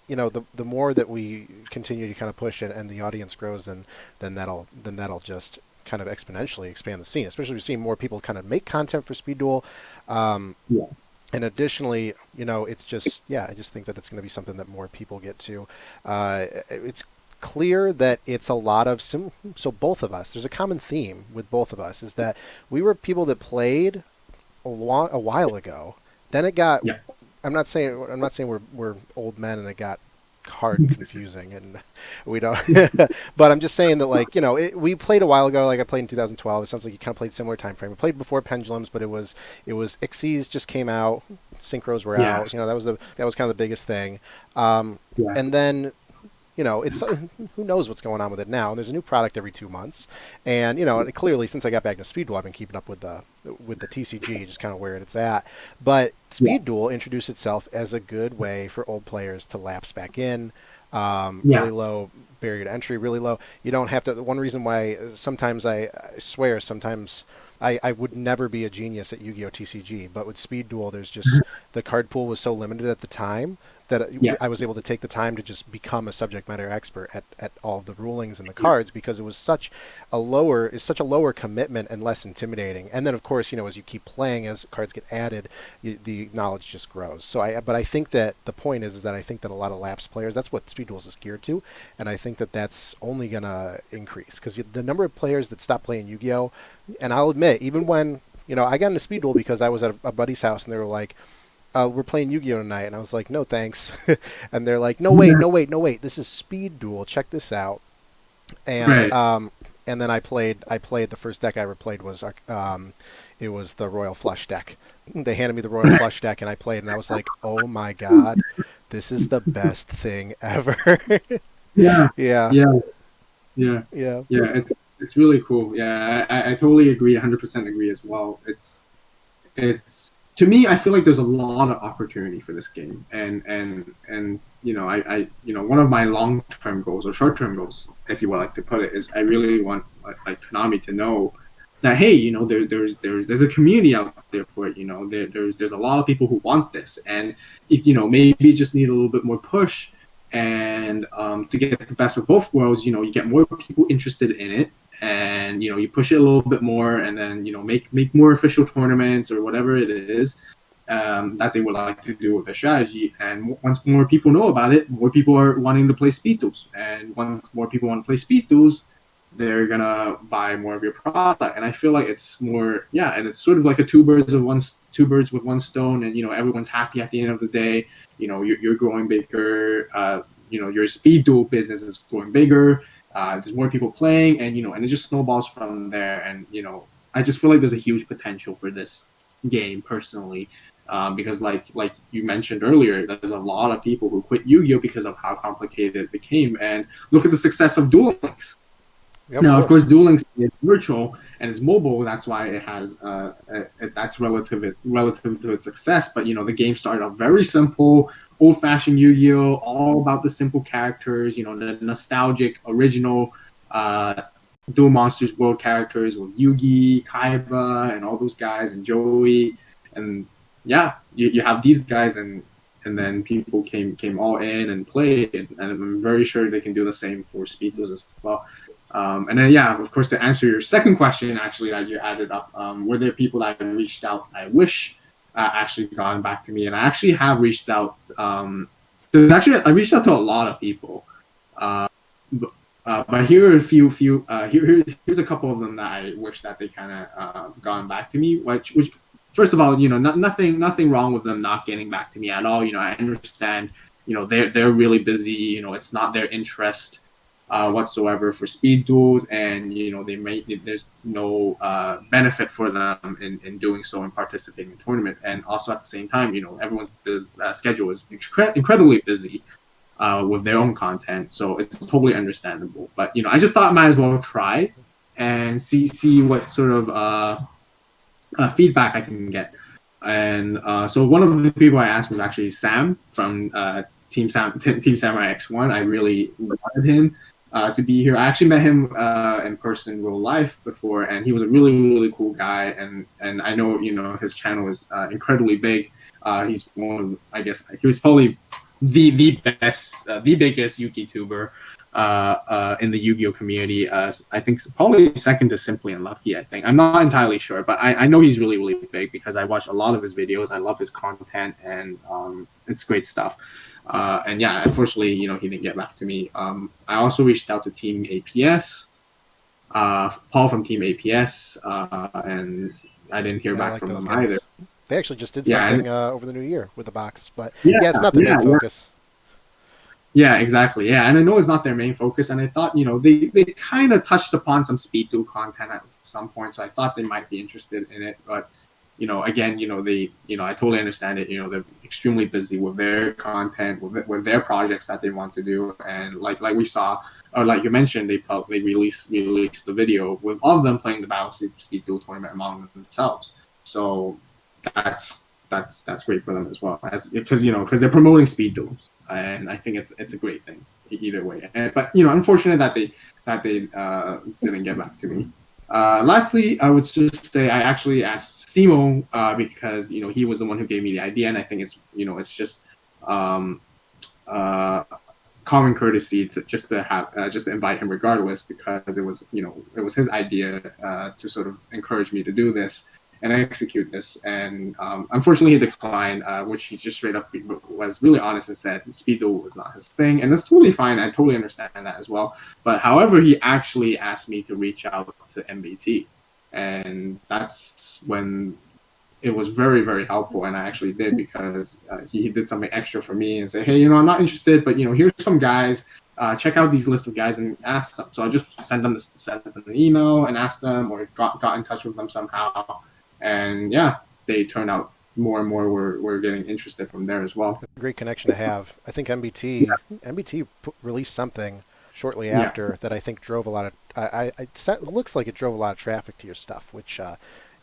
the more that we continue to kind of push it and the audience grows, then that'll just kind of exponentially expand the scene. Especially we're seeing more people kind of make content for Speed Duel. Yeah. And additionally, it's just I just think that it's going to be something that more people get to. It's clear that it's a lot of so both of us. There's a common theme with both of us, is that we were people that played a while ago. Then it got. Yeah. I'm not saying we're old men and it got hard and confusing and we don't. But I'm just saying that, like, we played a while ago. Like I played in 2012. It sounds like you kind of played similar time frame. We played before Pendulums, but it was Ixies just came out. Synchros were out. That was kind of the biggest thing. And then it's who knows what's going on with it now. And there's a new product every 2 months, and clearly since I got back to Speed Duel, I've been keeping up with the TCG, just kind of where it's at. But Speed Duel introduced itself as a good way for old players to lapse back in. Really low barrier to entry, really low. You don't have to. One reason why sometimes I swear sometimes I would never be a genius at Yu-Gi-Oh TCG, but with Speed Duel, there's just the card pool was so limited at the time that I was able to take the time to just become a subject matter expert at all of the rulings and the cards, because it was such a lower commitment and less intimidating. And then of course, as you keep playing, as cards get added, the knowledge just grows. So I think that the point is that I think that a lot of lapsed players, that's what Speed Duels is geared to, and I think that that's only gonna increase, because the number of players that stop playing Yu-Gi-Oh, and I'll admit, even when I got into Speed Duel because I was at a buddy's house and they were like, we're playing Yu-Gi-Oh tonight, and I was like, no thanks. And they're like, no wait, this is Speed Duel, check this out. And and then I played the first deck I ever played was it was the Royal Flush deck. They handed me the Royal Flush deck and I played, and I was like, oh my god, this is the best thing ever. Yeah. Yeah. It's really cool. Yeah, I totally agree. 100% agree as well. It's to me, I feel like there's a lot of opportunity for this game, and I one of my long-term goals or short-term goals, if you would like to put it, is I really want like Konami to know that, hey, there's a community out there for it. There's a lot of people who want this, and maybe just need a little bit more push, and to get the best of both worlds. You get more people interested in it, and you push it a little bit more, and then make more official tournaments or whatever it is that they would like to do with the strategy. And once more people know about it, more people are wanting to play Speed Duels, and once more people want to play Speed Duels, they're gonna buy more of your product. And I feel like it's more, and it's sort of like a two birds with one stone, and everyone's happy at the end of the day. You're growing bigger, your Speed Duel business is growing bigger. There's more people playing, and and it just snowballs from there. And I just feel like there's a huge potential for this game personally, because like you mentioned earlier, there's a lot of people who quit Yu-Gi-Oh because of how complicated it became. And look at the success of Duel Links. Yep, now, of course, Duel Links is virtual and it's mobile. That's why it has that's relative to its success. But the game started off very simple, old-fashioned Yu-Gi-Oh, all about the simple characters. The nostalgic, original Duel Monsters World characters with Yugi, Kaiba, and all those guys, and Joey, and you have these guys, and then people came all in and played, and I'm very sure they can do the same for Speed Duels as well. And then, yeah, of course, to answer your second question, actually, that you added up, were there people that I reached out I wish actually gotten back to me? And I actually have reached out. I reached out to a lot of people. But here are a here's a couple of them that I wish that they kind of gone back to me. Which, first of all, nothing wrong with them not getting back to me at all. I understand. They're really busy. It's not their interest whatsoever for speed duels, and there's no benefit for them in doing so and participating in tournament. And also at the same time, everyone's schedule is incredibly busy with their own content, so it's totally understandable. But I just thought I might as well try and see what sort of feedback I can get. And so one of the people I asked was actually Sam from Team Samurai X1. I really wanted him to be here. I actually met him in person in real life before, and he was a really, really cool guy. And I know his channel is incredibly big. He's I guess he was probably the best, the biggest YouTuber in the Yu-Gi-Oh community. I think probably second to Simply Unlucky. I think I'm not entirely sure, but I know he's really, really big because I watch a lot of his videos. I love his content, and it's great stuff. And yeah, unfortunately, he didn't get back to me. I also reached out to Team APS, Paul from Team APS, and I didn't hear back from them either. They actually just did something over the new year with the box, but it's not the main focus. Yeah, exactly. Yeah, and I know it's not their main focus, and I thought, they kind of touched upon some speed duel content at some point, so I thought they might be interested in it, but again, they, I totally understand it. They're extremely busy with their content, with their projects that they want to do, and like we saw, or like you mentioned, they released the video with all of them playing the Battle Speed Duel tournament among themselves. So that's great for them as well, because they're promoting speed duels, and I think it's a great thing either way. But unfortunate that they didn't get back to me. Lastly, I would just say I actually asked Simo because he was the one who gave me the idea, and I think it's just common courtesy to invite him regardless, because it was his idea to sort of encourage me to do this and execute this. And unfortunately, he declined, which he just straight up was really honest and said speed duel was not his thing, and that's totally fine. I totally understand that as well. But however, he actually asked me to reach out to MBT, and that's when it was very, very helpful. And I actually did, because he did something extra for me and said, hey, I'm not interested, but here's some guys. Check out these list of guys and ask them. So I just sent them an email and asked them, or got in touch with them somehow. And yeah, they turned out more and more were getting interested from there as well. A great connection to have. I think MBT released something shortly after that I think drove a lot of. It looks like it drove a lot of traffic to your stuff, which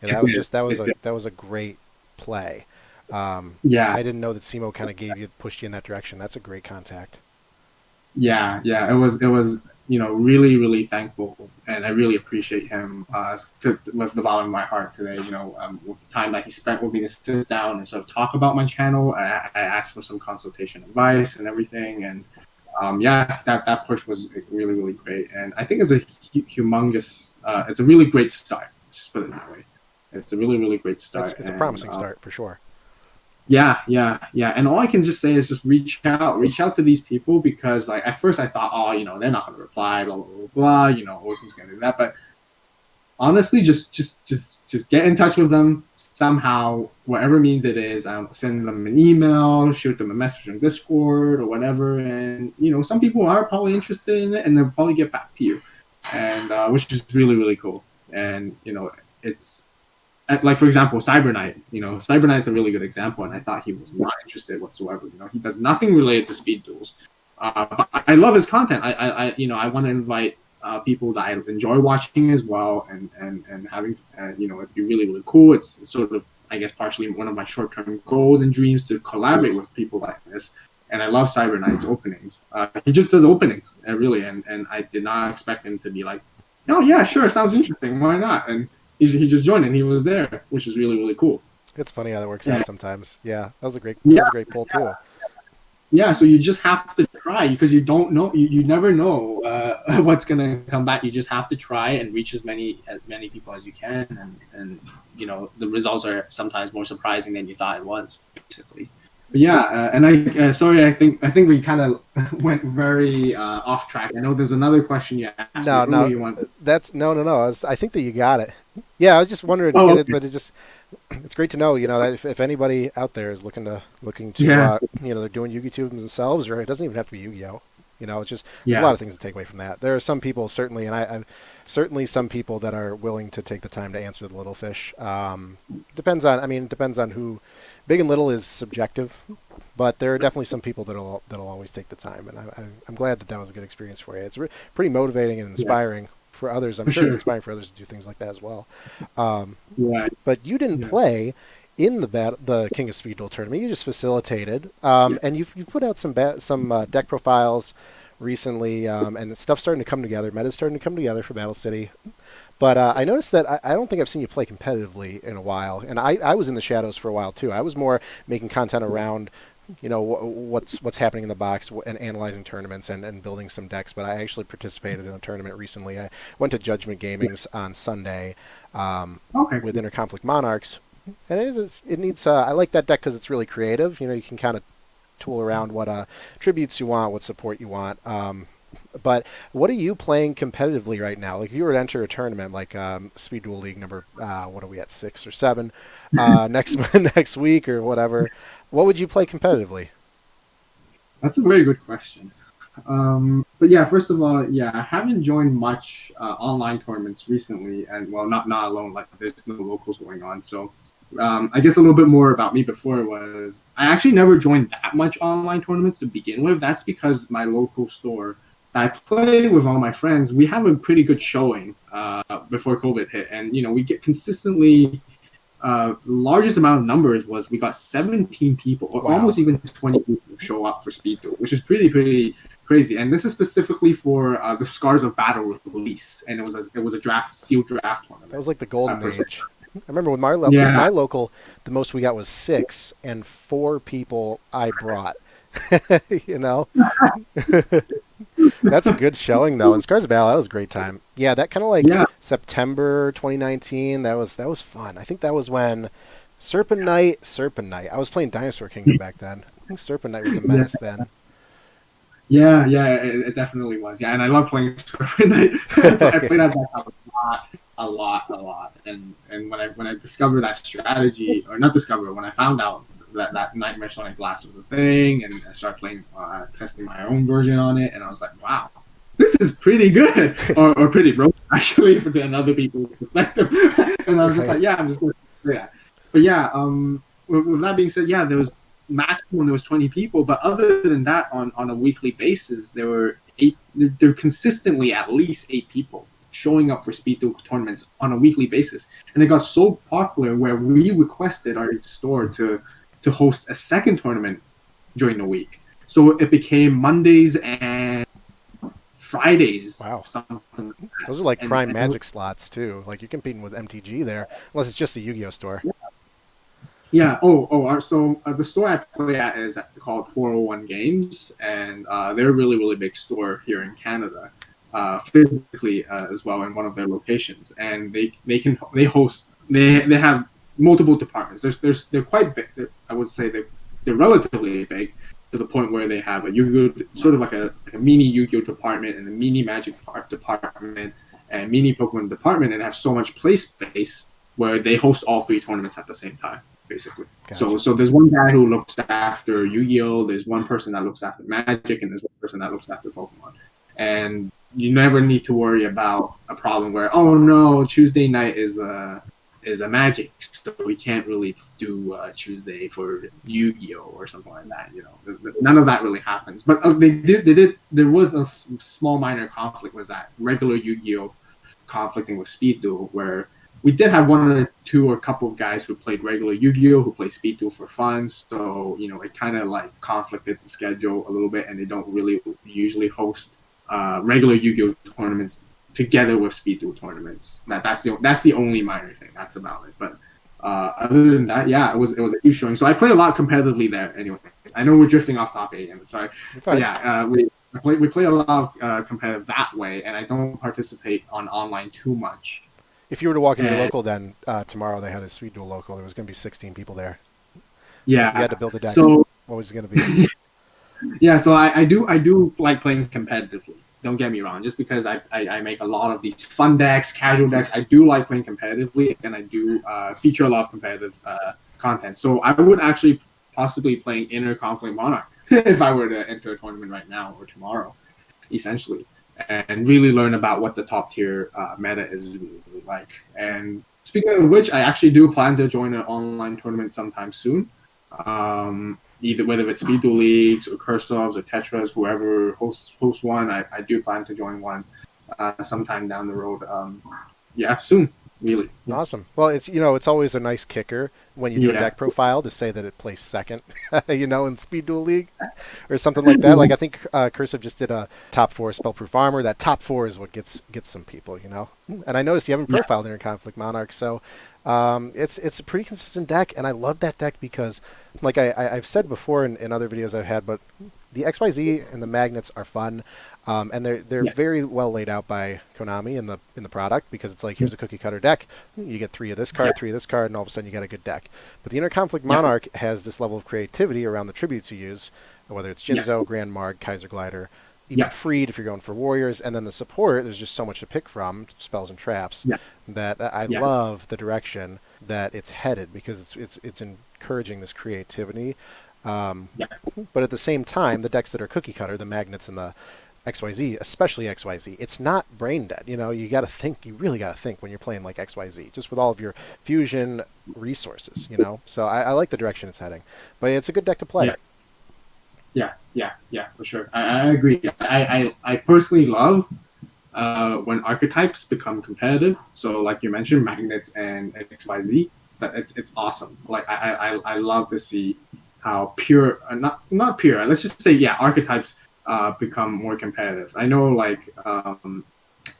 that was a great play. I didn't know that Simo kind of pushed you in that direction. That's a great contact. Yeah, it was really, really thankful, and I really appreciate him with the bottom of my heart today. With the time that he spent with me to sit down and sort of talk about my channel. I asked for some consultation advice and everything, and that push was really, really great. And I think it's a humongous, it's a really great start. Let's just put it that way. It's a really, really great start. It's a promising start for sure. Yeah. And all I can just say is just reach out to these people, because like at first I thought, they're not going to reply, blah, blah, blah, blah, who's going to do that? But honestly, just get in touch with them somehow, whatever means it is. Send them an email, shoot them a message on Discord or whatever. And, some people are probably interested in it, and they'll probably get back to you, and which is really, really cool. And, it's, like, for example, Cyberknight. Cyberknight is a really good example, and I thought he was not interested whatsoever. He does nothing related to speed duels, but I love his content. I want to invite people that I enjoy watching as well, and having it'd be really, really cool. It's sort of, I guess, partially one of my short-term goals and dreams to collaborate with people like this. And I love Cyberknight's openings. He just does openings, really, and I did not expect him to be like, oh yeah, sure, sounds interesting, why not? And he just joined and he was there, which was really, really cool. It's funny how that works out sometimes. Yeah, that was a great pull too. yeah, so you just have to try because you don't know, you never know what's gonna come back. You just have to try and reach as many people as you can, and you know the results are sometimes more surprising than you thought it was, basically. But yeah, and sorry, I think we kind of went very off track. I know there's another question you asked me No, earlier. no, You want? that's no. I think that you got it. Yeah, I was just wondering to Oh, get it, okay. but it's great to know. You know, that if anybody out there is looking to Yeah, you know, they're doing Yu-Gi-Oh themselves, or it doesn't even have to be Yu-Gi-Oh. You know, it's just there's a yeah, lot of things to take away from that. There are some people certainly, and I certainly some people that are willing to take the time to answer the little fish. Depends on who. Big and little is subjective, but there are definitely some people that'll always take the time, and I'm glad that that was a good experience for you. It's pretty motivating and yeah, inspiring for others. I'm for sure it's sure. inspiring for others to do things like that as well. Um, Yeah, but you didn't yeah, play in the King of Speed Duel tournament. You just facilitated, yeah. and you've put out some deck profiles recently, and the stuff's starting to come together. Meta's starting to come together for Battle City. But I noticed that I don't think I've seen you play competitively in a while, and I was in the shadows for a while too. I was more making content around, you know, what's happening in the box and analyzing tournaments and building some decks. But I actually participated in a tournament recently. I went to Judgment Gaming's on Sunday Okay. with Interconflict Monarchs, and it needs. I like that deck because it's really creative. You know, you can kind of tool around what tributes you want, what support you want. But what are you playing competitively right now? Like if you were to enter a tournament like Speed Duel League number, what are we at, 6 or 7 next next week or whatever? What would you play competitively? That's a very good question. But yeah, first of all, yeah, I haven't joined much online tournaments recently, and well, not alone. Like there's no locals going on, so I guess a little bit more about me before was I actually never joined that much online tournaments to begin with. That's because my local store that I play with all my friends, we have a pretty good showing before COVID hit, and you know we get consistently largest amount of numbers was we got 17 people, or Wow. almost even 20 people show up for Speed Duel, which is pretty crazy. And this is specifically for the Scars of Battle release, and it was a draft sealed draft That tournament. was like the golden Per se. age. I remember with Yeah, my local, the most we got was 6 and 4 people I brought. You know, that's a good showing though. And Scars of Battle, that was a great time. Yeah, that kind of like yeah, September 2019. That was fun. I think that was when Serpent Knight. I was playing Dinosaur Kingdom back then. I think Serpent Knight was a yeah, menace then. yeah. It definitely was. Yeah, and I love playing Fortnite. I played that back a lot. And when I discovered that strategy, or not discovered, when I found out that Nightmare Sonic Blast was a thing, and I started playing, testing my own version on it, and I was like, wow, this is pretty good, or pretty broken actually, for another people's perspective. And I was just Right. like, yeah, I'm just going to do that. But yeah, with that being said, yeah, there was maximum there was 20 people, but other than that, on a weekly basis, there were eight. There consistently at least 8 people showing up for Speed Duel tournaments on a weekly basis, and it got so popular where we requested our store to host a second tournament during the week. So it became Mondays and Fridays, Wow. something like Those that. are like prime And Magic slots too. Like you're competing with MTG there, unless it's just a Yu-Gi-Oh store. yeah. So the store I play at is called 401 Games, and they're a really big store here in Canada, physically as well in one of their locations, and they host they have multiple departments. They're quite big. I would say they're relatively big to the point where they have a Yu-Gi-Oh, sort of like a mini Yu-Gi-Oh department and a mini Magic department and mini Pokemon department, and have so much play space where they host all 3 tournaments at the same time, basically. So Gotcha. so there's one guy who looks after Yu-Gi-Oh, there's one person that looks after Magic, and there's one person that looks after Pokemon. And you never need to worry about a problem where, oh no, Tuesday night is a Magic, so we can't really do Tuesday for Yu-Gi-Oh or something like that. You know, none of that really happens. But they did. There was a small minor conflict. Was that regular Yu-Gi-Oh conflicting with Speed Duel, where we did have one or two or a couple of guys who played regular Yu-Gi-Oh who played Speed Duel for fun. So you know, it kind of like conflicted the schedule a little bit, and they don't really usually host regular Yu-Gi-Oh tournaments together with Speed Duel tournaments. That's the only minor thing. That's about it. But Other than that, yeah, it was a huge showing. So I play a lot competitively there. Anyway, I know we're drifting off topic again. Sorry, but yeah, we play a lot of competitive that way, and I don't participate on online too much. If you were to walk into your And local, then tomorrow they had a Speed Duel local. There was going to be 16 people there. You had to yeah, build a deck. so What was it going to be? yeah, so I do like playing competitively. Don't get me wrong. Just because I make a lot of these fun decks, casual decks, I do like playing competitively, and I do feature a lot of competitive content. So I would actually possibly playing Inner Conflict Monarch if I were to enter a tournament right now or tomorrow, essentially, and really learn about what the top tier meta is really like. And speaking of which, I actually do plan to join an online tournament sometime soon. Either whether it's Speed Duel Leagues or Kursovs or Tetras, whoever hosts one, I do plan to join one sometime down the road. Yeah, soon, really. Yes. Awesome. Well, it's always a nice kicker when you do a Yeah. deck profile to say that it placed second, in Speed Duel League or something like that. Like I think Cursive just did a top 4 spellproof armor. That top 4 is what gets some people. And I noticed you haven't profiled in your Conflict Monarch, so it's a pretty consistent deck, and I love that deck because, like I've said before in other videos I've had, but the XYZ and the magnets are fun, and they're very well laid out by Konami in the product, because it's like, here's a cookie cutter deck, you get 3 of this card, 3 of this card, and all of a sudden you got a good deck. But the Inner Conflict Monarch has this level of creativity around the tributes you use, whether it's Jinzo, Grand Marg, Kaiser Glider, even Freed if you're going for warriors, and then the support, there's just so much to pick from, spells and traps, that I love the direction that it's headed, because it's encouraging this creativity. But at the same time, the decks that are cookie cutter, the magnets and the XYZ, especially XYZ, it's not brain dead. You got to think. You really got to think when you're playing like XYZ, just with all of your fusion resources. So I like the direction it's heading, but it's a good deck to play. Yeah, for sure. I agree. I personally love when archetypes become competitive. So, like you mentioned, magnets and XYZ. That it's awesome. Like I love to see how pure, not pure. Let's just say, archetypes become more competitive. I know, like a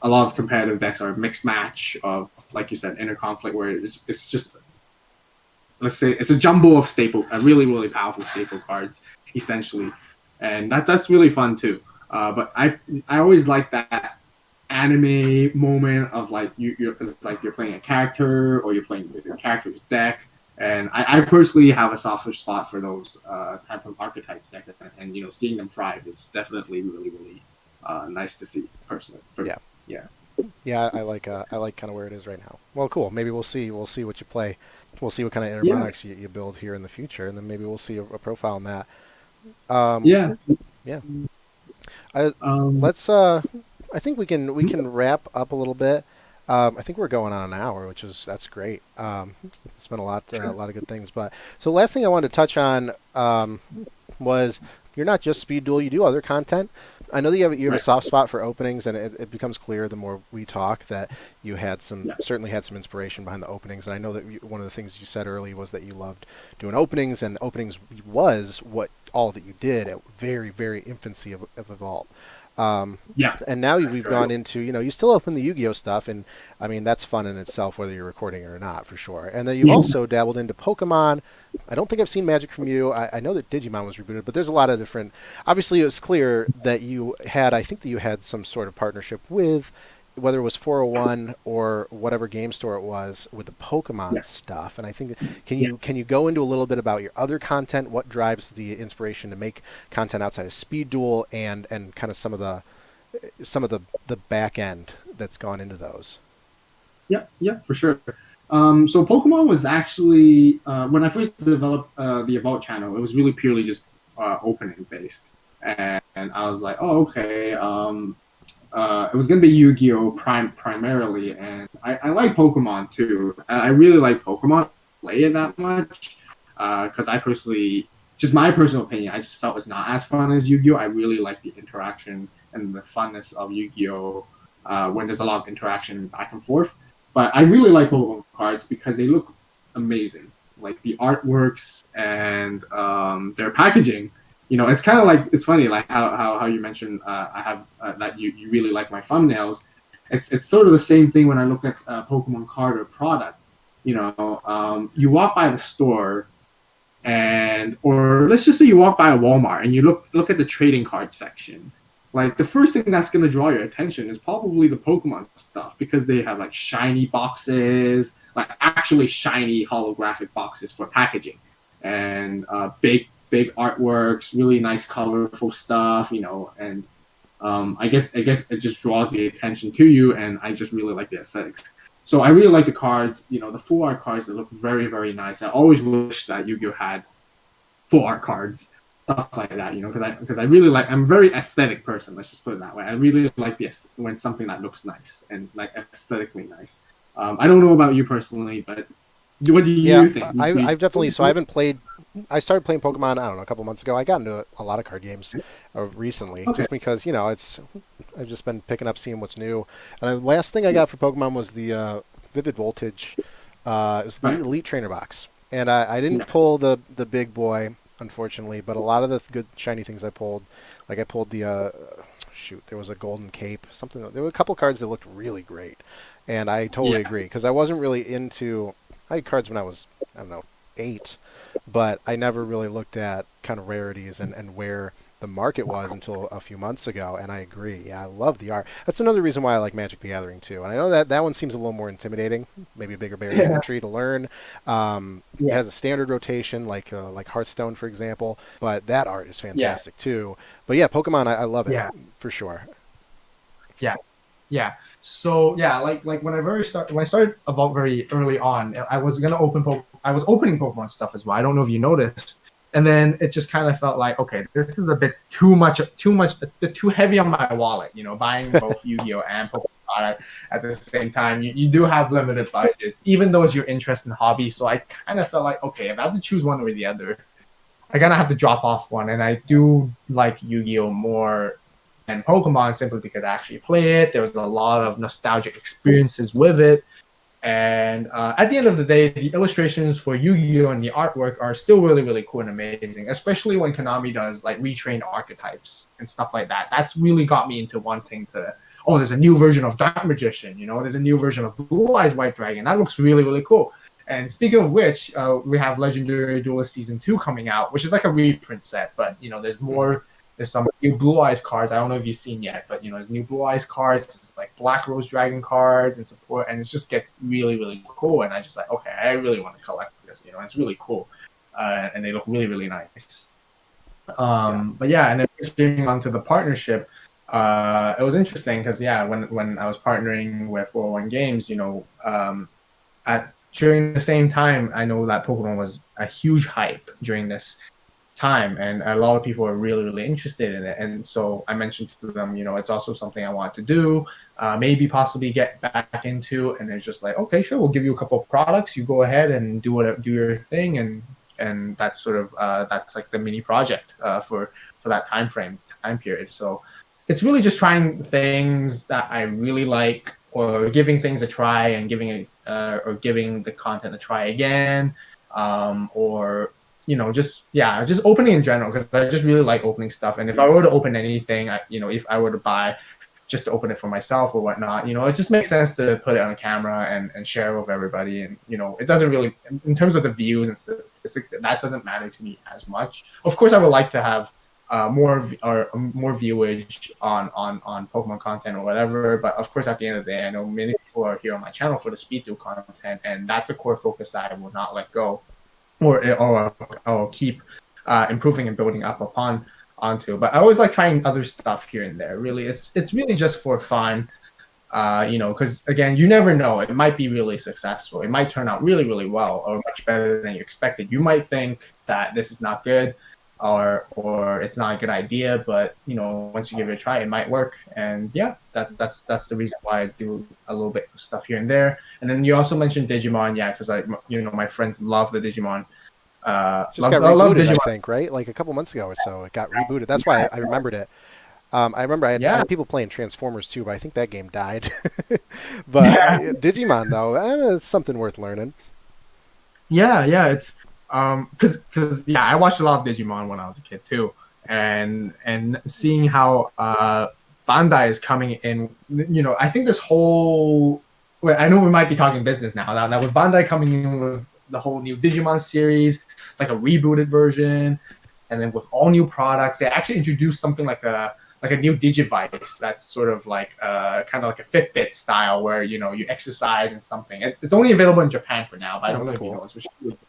lot of competitive decks are a mixed match of, like you said, Inner Conflict, where it's just, let's say, it's a jumble of really really powerful staple cards, essentially, and that's really fun too. But I always like that anime moment of, like, it's like you're playing a character, or you're playing with your character's deck. And I personally have a softer spot for those type of archetypes deck, and seeing them thrive is definitely really really nice to see personally. Yeah, I like kind of where it is right now. Well, cool. Maybe we'll see what you play. We'll see what kind of Inner Monarchs you build here in the future, and then maybe we'll see a profile on that. Yeah. Let's. I think we can wrap up a little bit. I think we're going on an hour, that's great. It's been a lot of good things. But so the last thing I wanted to touch on was, you're not just Speed Duel, you do other content. I know that you have a soft spot for openings, and it becomes clear the more we talk that you certainly had some inspiration behind the openings. And I know that one of the things you said early was that you loved doing openings, and openings was what all that you did at very very infancy of AVAULT. And now we've gone into, you still open the Yu-Gi-Oh stuff, and I mean, that's fun in itself, whether you're recording or not, for sure. And then you've also dabbled into Pokemon. I don't think I've seen Magic from you. I know that Digimon was rebooted, but there's a lot of different. Obviously, it was clear that I think that you had some sort of partnership with, whether it was 401 or whatever game store it was, with the Pokemon stuff. And I think, can you go into a little bit about your other content? What drives the inspiration to make content outside of Speed Duel, and kind of some of the back end that's gone into those? Yeah, for sure. So Pokemon was actually, when I first developed the AVAULT channel, it was really purely just opening based, and I was like, oh, okay. It was gonna be Yu-Gi-Oh primarily, and I like Pokemon too. I really like Pokemon. Play it that much because I personally, just my personal opinion, I just felt it's not as fun as Yu-Gi-Oh. I really like the interaction and the funness of Yu-Gi-Oh when there's a lot of interaction back and forth. But I really like Pokemon cards because they look amazing. Like the artworks and their packaging. It's kind of like, it's funny, like how you mentioned I have that you really like my thumbnails. It's sort of the same thing when I look at a Pokemon card or product. You walk by the store, or let's just say you walk by a Walmart and you look at the trading card section. Like the first thing that's going to draw your attention is probably the Pokemon stuff, because they have like shiny boxes, like actually shiny holographic boxes for packaging, and big artworks, really nice colorful stuff, and I guess it just draws the attention to you, and I just really like the aesthetics. So I really like the cards, the full art cards that look very, very nice. I always wish that Yu-Gi-Oh had full art cards, stuff like that, because I really like. I'm a very aesthetic person. Let's just put it that way. I really like this when something that looks nice and like aesthetically nice. I don't know about you personally, but what do you think? I've definitely. So I haven't played. I started playing Pokemon, I don't know, a couple months ago. I got into a lot of card games recently, just because I've just been picking up, seeing what's new. And the last thing I got for Pokemon was the Vivid Voltage. It was the Elite Trainer box, and I didn't pull the big boy, unfortunately. But a lot of the good shiny things I pulled, like I pulled the there was a Golden Cape, something. There were a couple cards that looked really great, and I totally agree, because I wasn't really into. I had cards when I was, I don't know, 8, but I never really looked at kind of rarities and where the market was until a few months ago. And I agree. Yeah, I love the art. That's another reason why I like Magic the Gathering too. And I know that one seems a little more intimidating, maybe a bigger barrier to entry to learn. It has a standard rotation, like Hearthstone, for example. But that art is fantastic too. But yeah, Pokemon, I love it for sure. Yeah, yeah. So yeah, like when I started about very early on, I was opening Pokemon stuff as well. I don't know if you noticed, and then it just kind of felt like, okay, this is a bit too heavy on my wallet. Buying both Yu-Gi-Oh and Pokemon product at the same time. You do have limited budgets, even though it's your interest in hobby. So I kind of felt like, okay, if I have to choose one or the other, I kind of have to drop off one. And I do like Yu-Gi-Oh more and Pokemon, simply because I actually play it. There was a lot of nostalgic experiences with it. And at the end of the day, the illustrations for Yu-Gi-Oh! And the artwork are still really, really cool and amazing, especially when Konami does like retrained archetypes and stuff like that. That's really got me into wanting to, there's a new version of Dark Magician, there's a new version of Blue Eyes White Dragon. That looks really, really cool. And speaking of which, we have Legendary Duelist Season 2 coming out, which is like a reprint set, but there's more. There's some new Blue Eyes cards. I don't know if you've seen yet, but there's new Blue Eyes cards. There's like Black Rose Dragon cards and support, and it just gets really, really cool. And I just like, okay, I really want to collect this. It's really cool, and they look really, really nice. But yeah, and then getting onto the partnership, it was interesting because when I was partnering with 401 Games, during the same time, I know that Pokemon was a huge hype during this time, and a lot of people are really, really interested in it. And so I mentioned to them, it's also something I want to do, maybe possibly get back into. And they're just like, okay, sure, we'll give you a couple of products. You go ahead and do your thing, and that's sort of that's like the mini project for that time period. So it's really just trying things that I really like, or giving things a try, and giving the content a try again, or just opening in general, because I just really like opening stuff. And if I were to open anything, if I were to buy just to open it for myself or whatnot, it just makes sense to put it on a camera and share with everybody. And it doesn't really, in terms of the views and statistics, that doesn't matter to me as much. Of course, I would like to have more viewage on Pokemon content or whatever, but of course, at the end of the day, I know many people are here on my channel for the Speed Duel content, and that's a core focus that I will not let go, or I'll keep improving and building up onto. But I always like trying other stuff here and there. Really, it's really just for fun, because again, you never know. It might be really successful. It might turn out really, really well, or much better than you expected. You might think that this is not good, or it's not a good idea, but once you give it a try, it might work. And yeah, that's the reason why I do a little bit of stuff here and there. And then you also mentioned Digimon, because my friends love the Digimon. Just got rebooted, I think, right? Like a couple months ago or so, it got rebooted. That's why I remembered it. I remember I had people playing Transformers too, but I think that game died. But Digimon, though, it's something worth learning. Yeah, it's because I watched a lot of Digimon when I was a kid too, and seeing how Bandai is coming in, I think this whole well, I know we might be talking business now. Now with Bandai coming in with the whole new Digimon series, like a rebooted version, and then with all new products, they actually introduced something like a new Digivice that's sort of like kind of like a Fitbit style where you know you exercise and something. It's only available in Japan for now, but I Oh, don't know that's if you cool. know. It's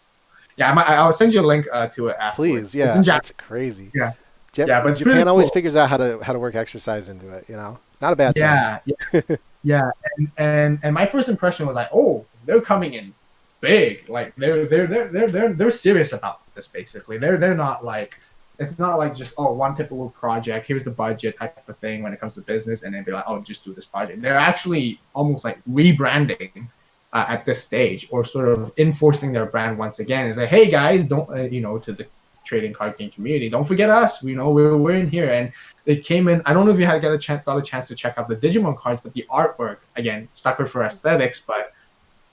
yeah, I'll send you a link to it Please, afterwards. It's yeah, in Japan. that's crazy. Yeah, yeah, but it's really Japan always cool. figures out how to work exercise into it. You know, not a bad thing. Yeah, yeah, yeah. And my first impression was like, oh, they're coming in big. Like they're serious about this. Basically, they're not like it's not like just one typical project. Here's the budget type of thing when it comes to business, and then be like, oh, just do this project. They're actually almost like rebranding at this stage, or sort of enforcing their brand once again. Is like, hey guys, don't to the trading card game community, don't forget us. You know, we're in here, and they came in. I don't know if you had got a chance to check out the Digimon cards, but the artwork again, sucker for aesthetics, but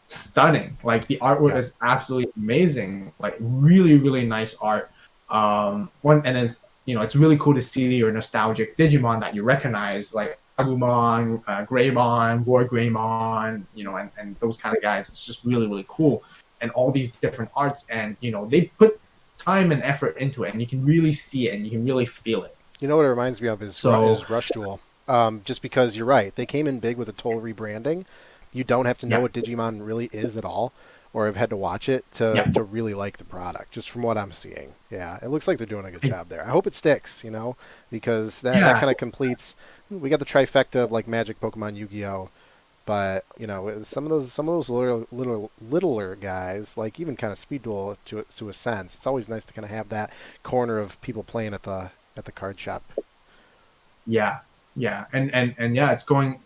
stunning. Like the artwork Yeah. is absolutely amazing. Like really, really nice art. One and then it's really cool to see your nostalgic Digimon that you recognize, like Agumon, Greymon, War Greymon, and those kind of guys. It's just really, really cool. And all these different arts, and they put time and effort into it, and you can really see it and you can really feel it. You know what it reminds me of So is Rush Duel. Just because you're right, they came in big with a total rebranding. You don't have to know yeah, what Digimon really is at all, or have had to watch it yeah, to really like the product. Just from what I'm seeing, yeah, it looks like they're doing a good job there. I hope it sticks, because that yeah, kind of completes. We got the trifecta of like Magic, Pokemon, Yu-Gi-Oh, but some of those littler guys, like even kind of Speed Duel to a sense. It's always nice to kind of have that corner of people playing at the card shop. yeah, yeah, and yeah, it's going.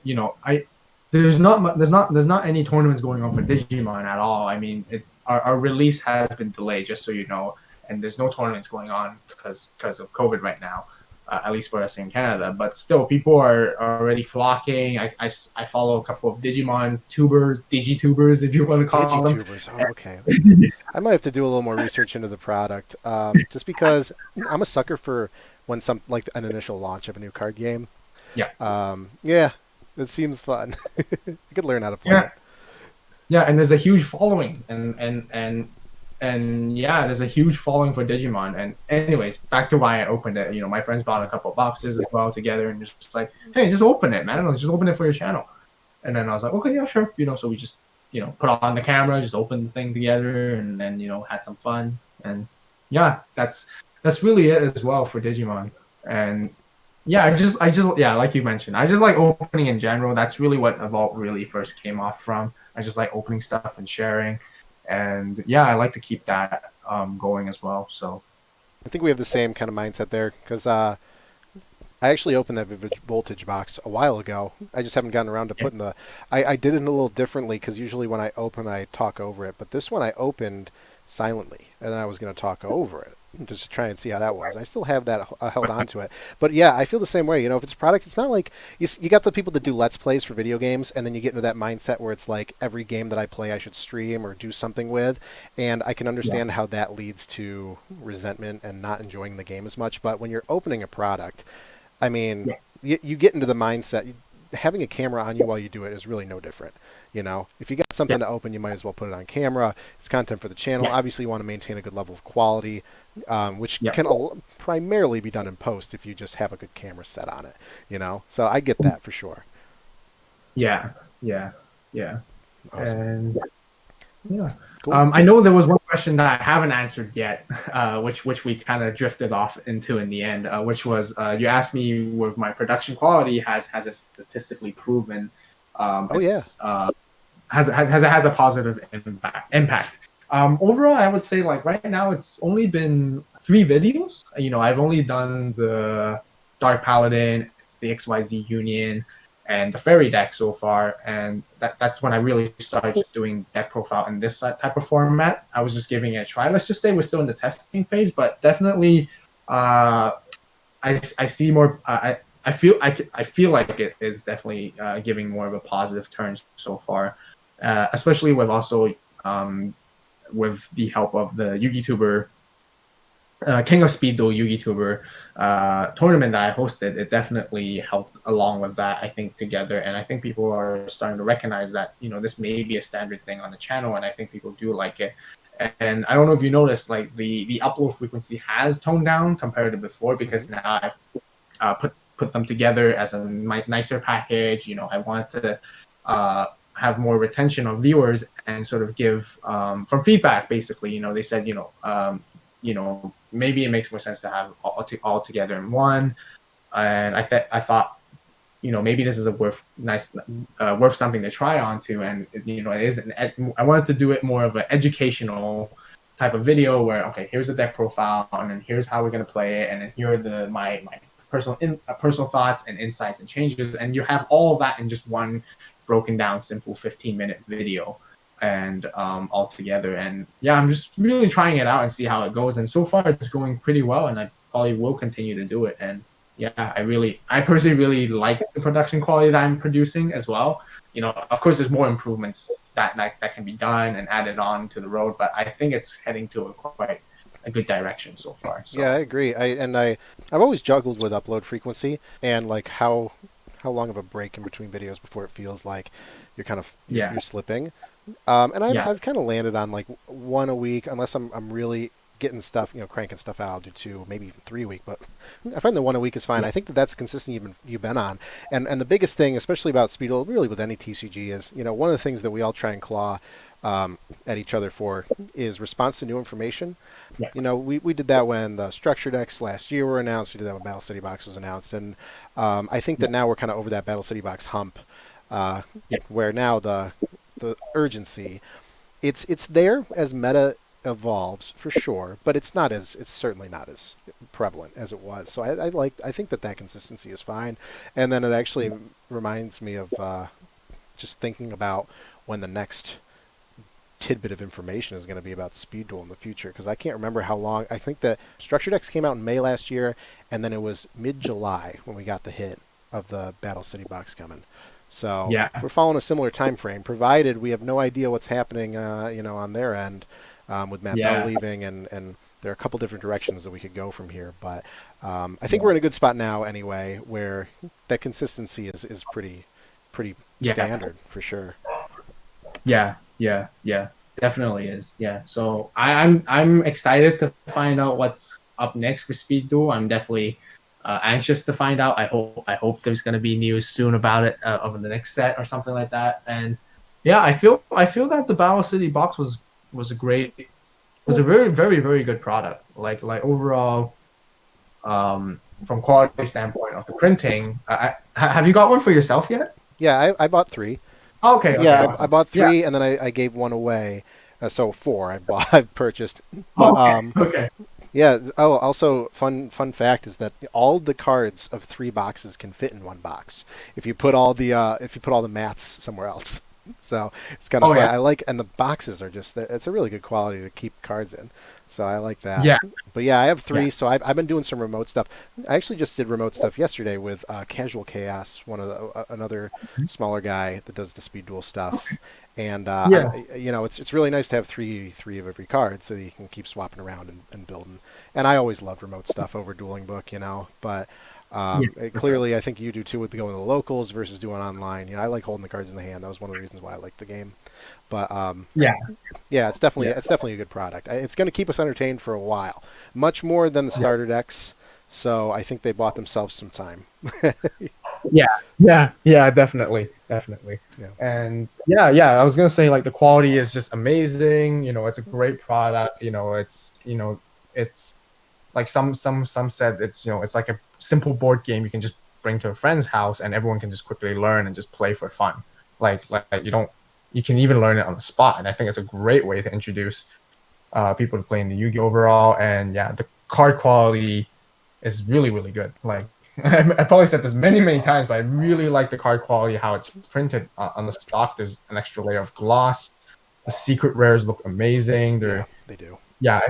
There's not any tournaments going on for Digimon at all. I mean, our release has been delayed, just so you know, and there's no tournaments going on because of COVID right now, at least for us in Canada. But still, people are already flocking. I follow a couple of Digimon tubers, Digitubers, if you want to call them. Digitubers. Oh, okay. I might have to do a little more research into the product, just because I'm a sucker for when some like an initial launch of a new card game. Yeah, Yeah, it seems fun. You could learn how to play yeah, it. yeah, and there's a huge following, and yeah, there's a huge following for Digimon. And anyways, back to why I opened it. My friends bought a couple of boxes as well together, and just like, hey, just open it, man. Just open it for your channel. And then I was like, okay, yeah, sure. So we just put on the camera, just opened the thing together, and then had some fun. And yeah, that's really it as well for Digimon. And yeah, I just yeah, like you mentioned, I just like opening in general. That's really what AVAULT really first came off from. I just like opening stuff and sharing, and yeah, I like to keep that going as well. So I think we have the same kind of mindset there because I actually opened that Vivid Voltage box a while ago. I just haven't gotten around to yeah, putting I did it a little differently because usually when I open, I talk over it. But this one I opened silently, and then I was going to talk over it just to try and see how that was. I still have that held on to it. But yeah, I feel the same way. If it's a product, it's not like you got the people that do Let's Plays for video games, and then you get into that mindset where it's like every game that I play I should stream or do something with. And I can yeah, understand how that leads to resentment and not enjoying the game as much. But when you're opening a product, I mean, yeah, you get into the mindset. Having a camera on you while you do it is really no different. If you got yeah, something to open, you might as well put it on camera. It's content for the channel. yeah, Obviously, you want to maintain a good level of quality, which yeah, can primarily be done in post if you just have a good camera set on it. So I get that for sure. yeah, yeah, yeah. Awesome. And yeah. Cool. I know there was one question that I haven't answered yet, which we kind of drifted off into in the end, which was you asked me with my production quality has it statistically proven Oh yeah. it's has a positive impact. Overall, I would say like right now it's only been 3 videos. I've only done the Dark Paladin, the XYZ Union, and the Fairy deck so far, and that's when I really started just doing deck profile in this type of format. I was just giving it a try. Let's just say we're still in the testing phase, but definitely, I see more. I feel like it is definitely giving more of a positive turn so far, especially with also with the help of the YouTuber King of Speed Duel YouTuber tournament that I hosted, it definitely helped along with that, I think, together. And I think people are starting to recognize that, this may be a standard thing on the channel, and I think people do like it. And I don't know if you noticed, like the upload frequency has toned down compared to before, because now I put them together as a nicer package. I wanted to have more retention of viewers and sort of give from feedback. Basically, they said, maybe it makes more sense to have all together in one. And I thought, maybe this is a worth something to try onto. And it is I wanted to do it more of an educational type of video where, okay, here's the deck profile, and then here's how we're gonna play it, and then here are my personal thoughts and insights and changes, and you have all of that in just one broken down, simple 15-minute video, and all together. And yeah, I'm just really trying it out and see how it goes. And so far, it's going pretty well, and I probably will continue to do it. And yeah, I personally really like the production quality that I'm producing as well. Of course, there's more improvements that can be done and added on to the road, but I think it's heading to quite a good direction so far. So. Yeah, I agree. I've always juggled with upload frequency and like how long of a break in between videos before it feels like you're kind of you're slipping. And I've kind of landed on like one a week, unless I'm really getting stuff, cranking stuff out. I'll do 2, maybe even 3 a week, but I find the 1 a week is fine. I think that's consistent you've been on. And the biggest thing, especially about Speed Duel, really with any TCG, is one of the things that we all try and claw at each other for is response to new information. Yeah. We did that when the structure decks last year were announced. We did that when Battle City Box was announced, and I think that now we're kind of over that Battle City Box hump, where now the urgency, it's there as meta evolves for sure, but it's certainly not as prevalent as it was. So I think that consistency is fine. And then it actually reminds me of just thinking about when the next tidbit of information is going to be about Speed Duel in the future, because I can't remember how long. I think that Structure Decks came out in May last year, and then it was mid-July when we got the hit of the Battle City Box coming. So if we're following a similar time frame, provided we have no idea what's happening, on their end, with Matt Bell leaving, and there are a couple different directions that we could go from here. But I think we're in a good spot now anyway, where that consistency is pretty standard for sure. Yeah, definitely is. Yeah, so I'm excited to find out what's up next for Speed Duel. I'm definitely anxious to find out. I hope there's going to be news soon about it over the next set or something like that. And yeah, I feel that the Battle City box was a very, very, very good product. Like overall, from quality standpoint of the printing. Have you got one for yourself yet? Yeah, I bought 3. Okay. Yeah, Awesome. I bought 3, and then I gave 1 away. So 4 I've purchased. Okay. Yeah. Oh, also fun fact is that all the cards of 3 boxes can fit in 1 box if you put all the mats somewhere else. So it's kind of fun. Yeah. And the boxes are it's a really good quality to keep cards in. So I like that. Yeah. But yeah, I have 3. So I've been doing some remote stuff. I actually just did remote stuff yesterday with Casual Chaos, another smaller guy that does the Speed Duel stuff. And it's really nice to have three of every card, so that you can keep swapping around and building. And I always loved remote stuff over Dueling Book, but clearly I think you do too with going to the locals versus doing online. I like holding the cards in the hand. That was one of the reasons why I liked the game. But it's definitely a good product. It's going to keep us entertained for a while, much more than the starter decks. So I think they bought themselves some time. Yeah, definitely. Yeah. And I was gonna say, like, the quality is just amazing. It's a great product. It's like some said it's like a simple board game you can just bring to a friend's house and everyone can just quickly learn and just play for fun. Like you can even learn it on the spot, and I think it's a great way to introduce people to playing the Yu-Gi-Oh overall. And the card quality is really, really good. Like, I probably said this many times, but I really like the card quality, how it's printed on the stock. There's an extra layer of gloss. The secret rares look amazing. They do. Yeah,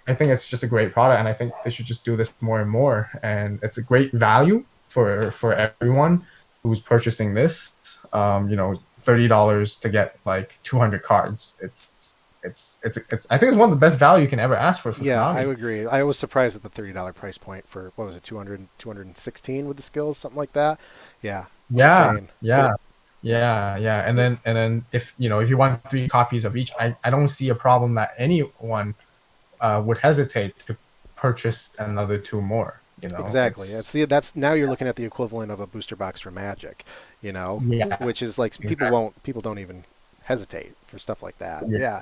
I think it's just a great product, and I think they should just do this more and more. And it's a great value for everyone who's purchasing this. $30 to get like 200 cards. it's I think it's one of the best value you can ever ask for Yeah, Konami. I would agree. I was surprised at the $30 price point for what was it, 216 with the skills, something like that. Yeah, Yeah, insane. yeah. And then if if you want 3 copies of each, I don't see a problem that anyone would hesitate to purchase another 2 more. Exactly. It's That's now you're looking at the equivalent of a booster box for Magic, yeah, which is like exactly. people don't even hesitate for stuff like that. Yeah, Yeah.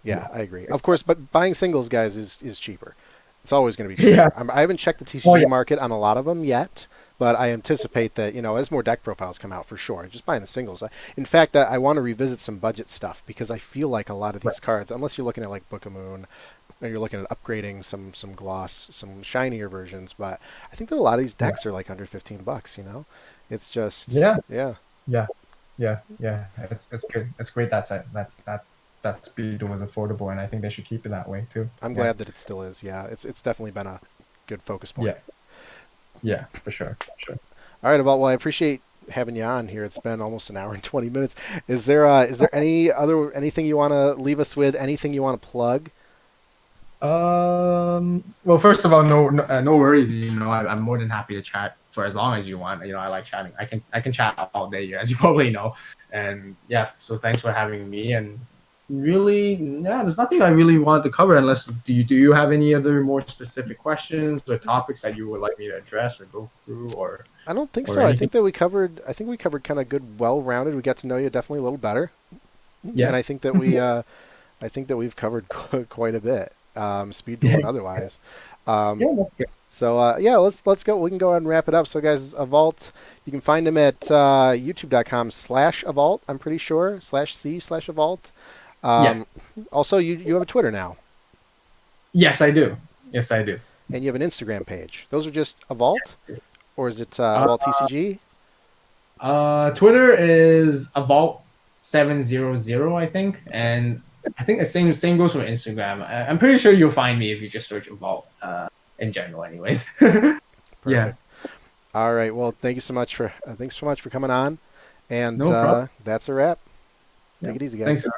Yeah, yeah, I agree. Of course, but buying singles, guys, is cheaper. It's always going to be yeah. cheaper. I haven't checked the Oh TCG yeah, market on a lot of them yet, but I anticipate that as more deck profiles come out, for sure, just buying the singles. In fact, I want to revisit some budget stuff because I feel like a lot of right. these cards, unless you're looking at like Book of Moon, or you're looking at upgrading some gloss, some shinier versions, but I think that a lot of these Yeah, decks are like under $15. It's just yeah, yeah. yeah, yeah. It's good. It's great that speed was affordable, and I think they should keep it that way too. I'm Yeah, glad that it still is. Yeah, it's definitely been a good focus point. yeah, yeah, for sure, for sure. All right, well, I appreciate having you on here. It's been almost an hour and 20 minutes. Is there anything you want to leave us with? Anything you want to plug? Well, first of all, no worries. I'm more than happy to chat for as long as you want. I like chatting. I can chat all day, as you probably know. And yeah, so thanks for having me. And really, yeah, there's nothing I really wanted to cover unless do you have any other more specific questions or topics that you would like me to address or go through I don't think or so. anything? I think we covered kind of good, well-rounded. We got to know you definitely a little better, and Yeah, I think that I think that we've covered quite a bit, speed duel yeah, and otherwise. Um, yeah. That's good. So yeah, let's go. We can go ahead and wrap it up. So guys, AVAULT, you can find him at youtube.com/AVAULT. I'm pretty sure /C/AVAULT. Yeah. Um, Also, you have a Twitter now, Yes, I do. Yes, I do. and you have an Instagram page. Those are just AVAULT, or is it Uh, AVAULT TCG? Twitter is about 700, I think, and I think the same goes for Instagram. I'm pretty sure you'll find me if you just search Vault in general, anyways. Yeah, Perfect. All right. Well, thanks so much for coming on, and no problem. that's a wrap. Yeah. Take it easy, Thanks. guys.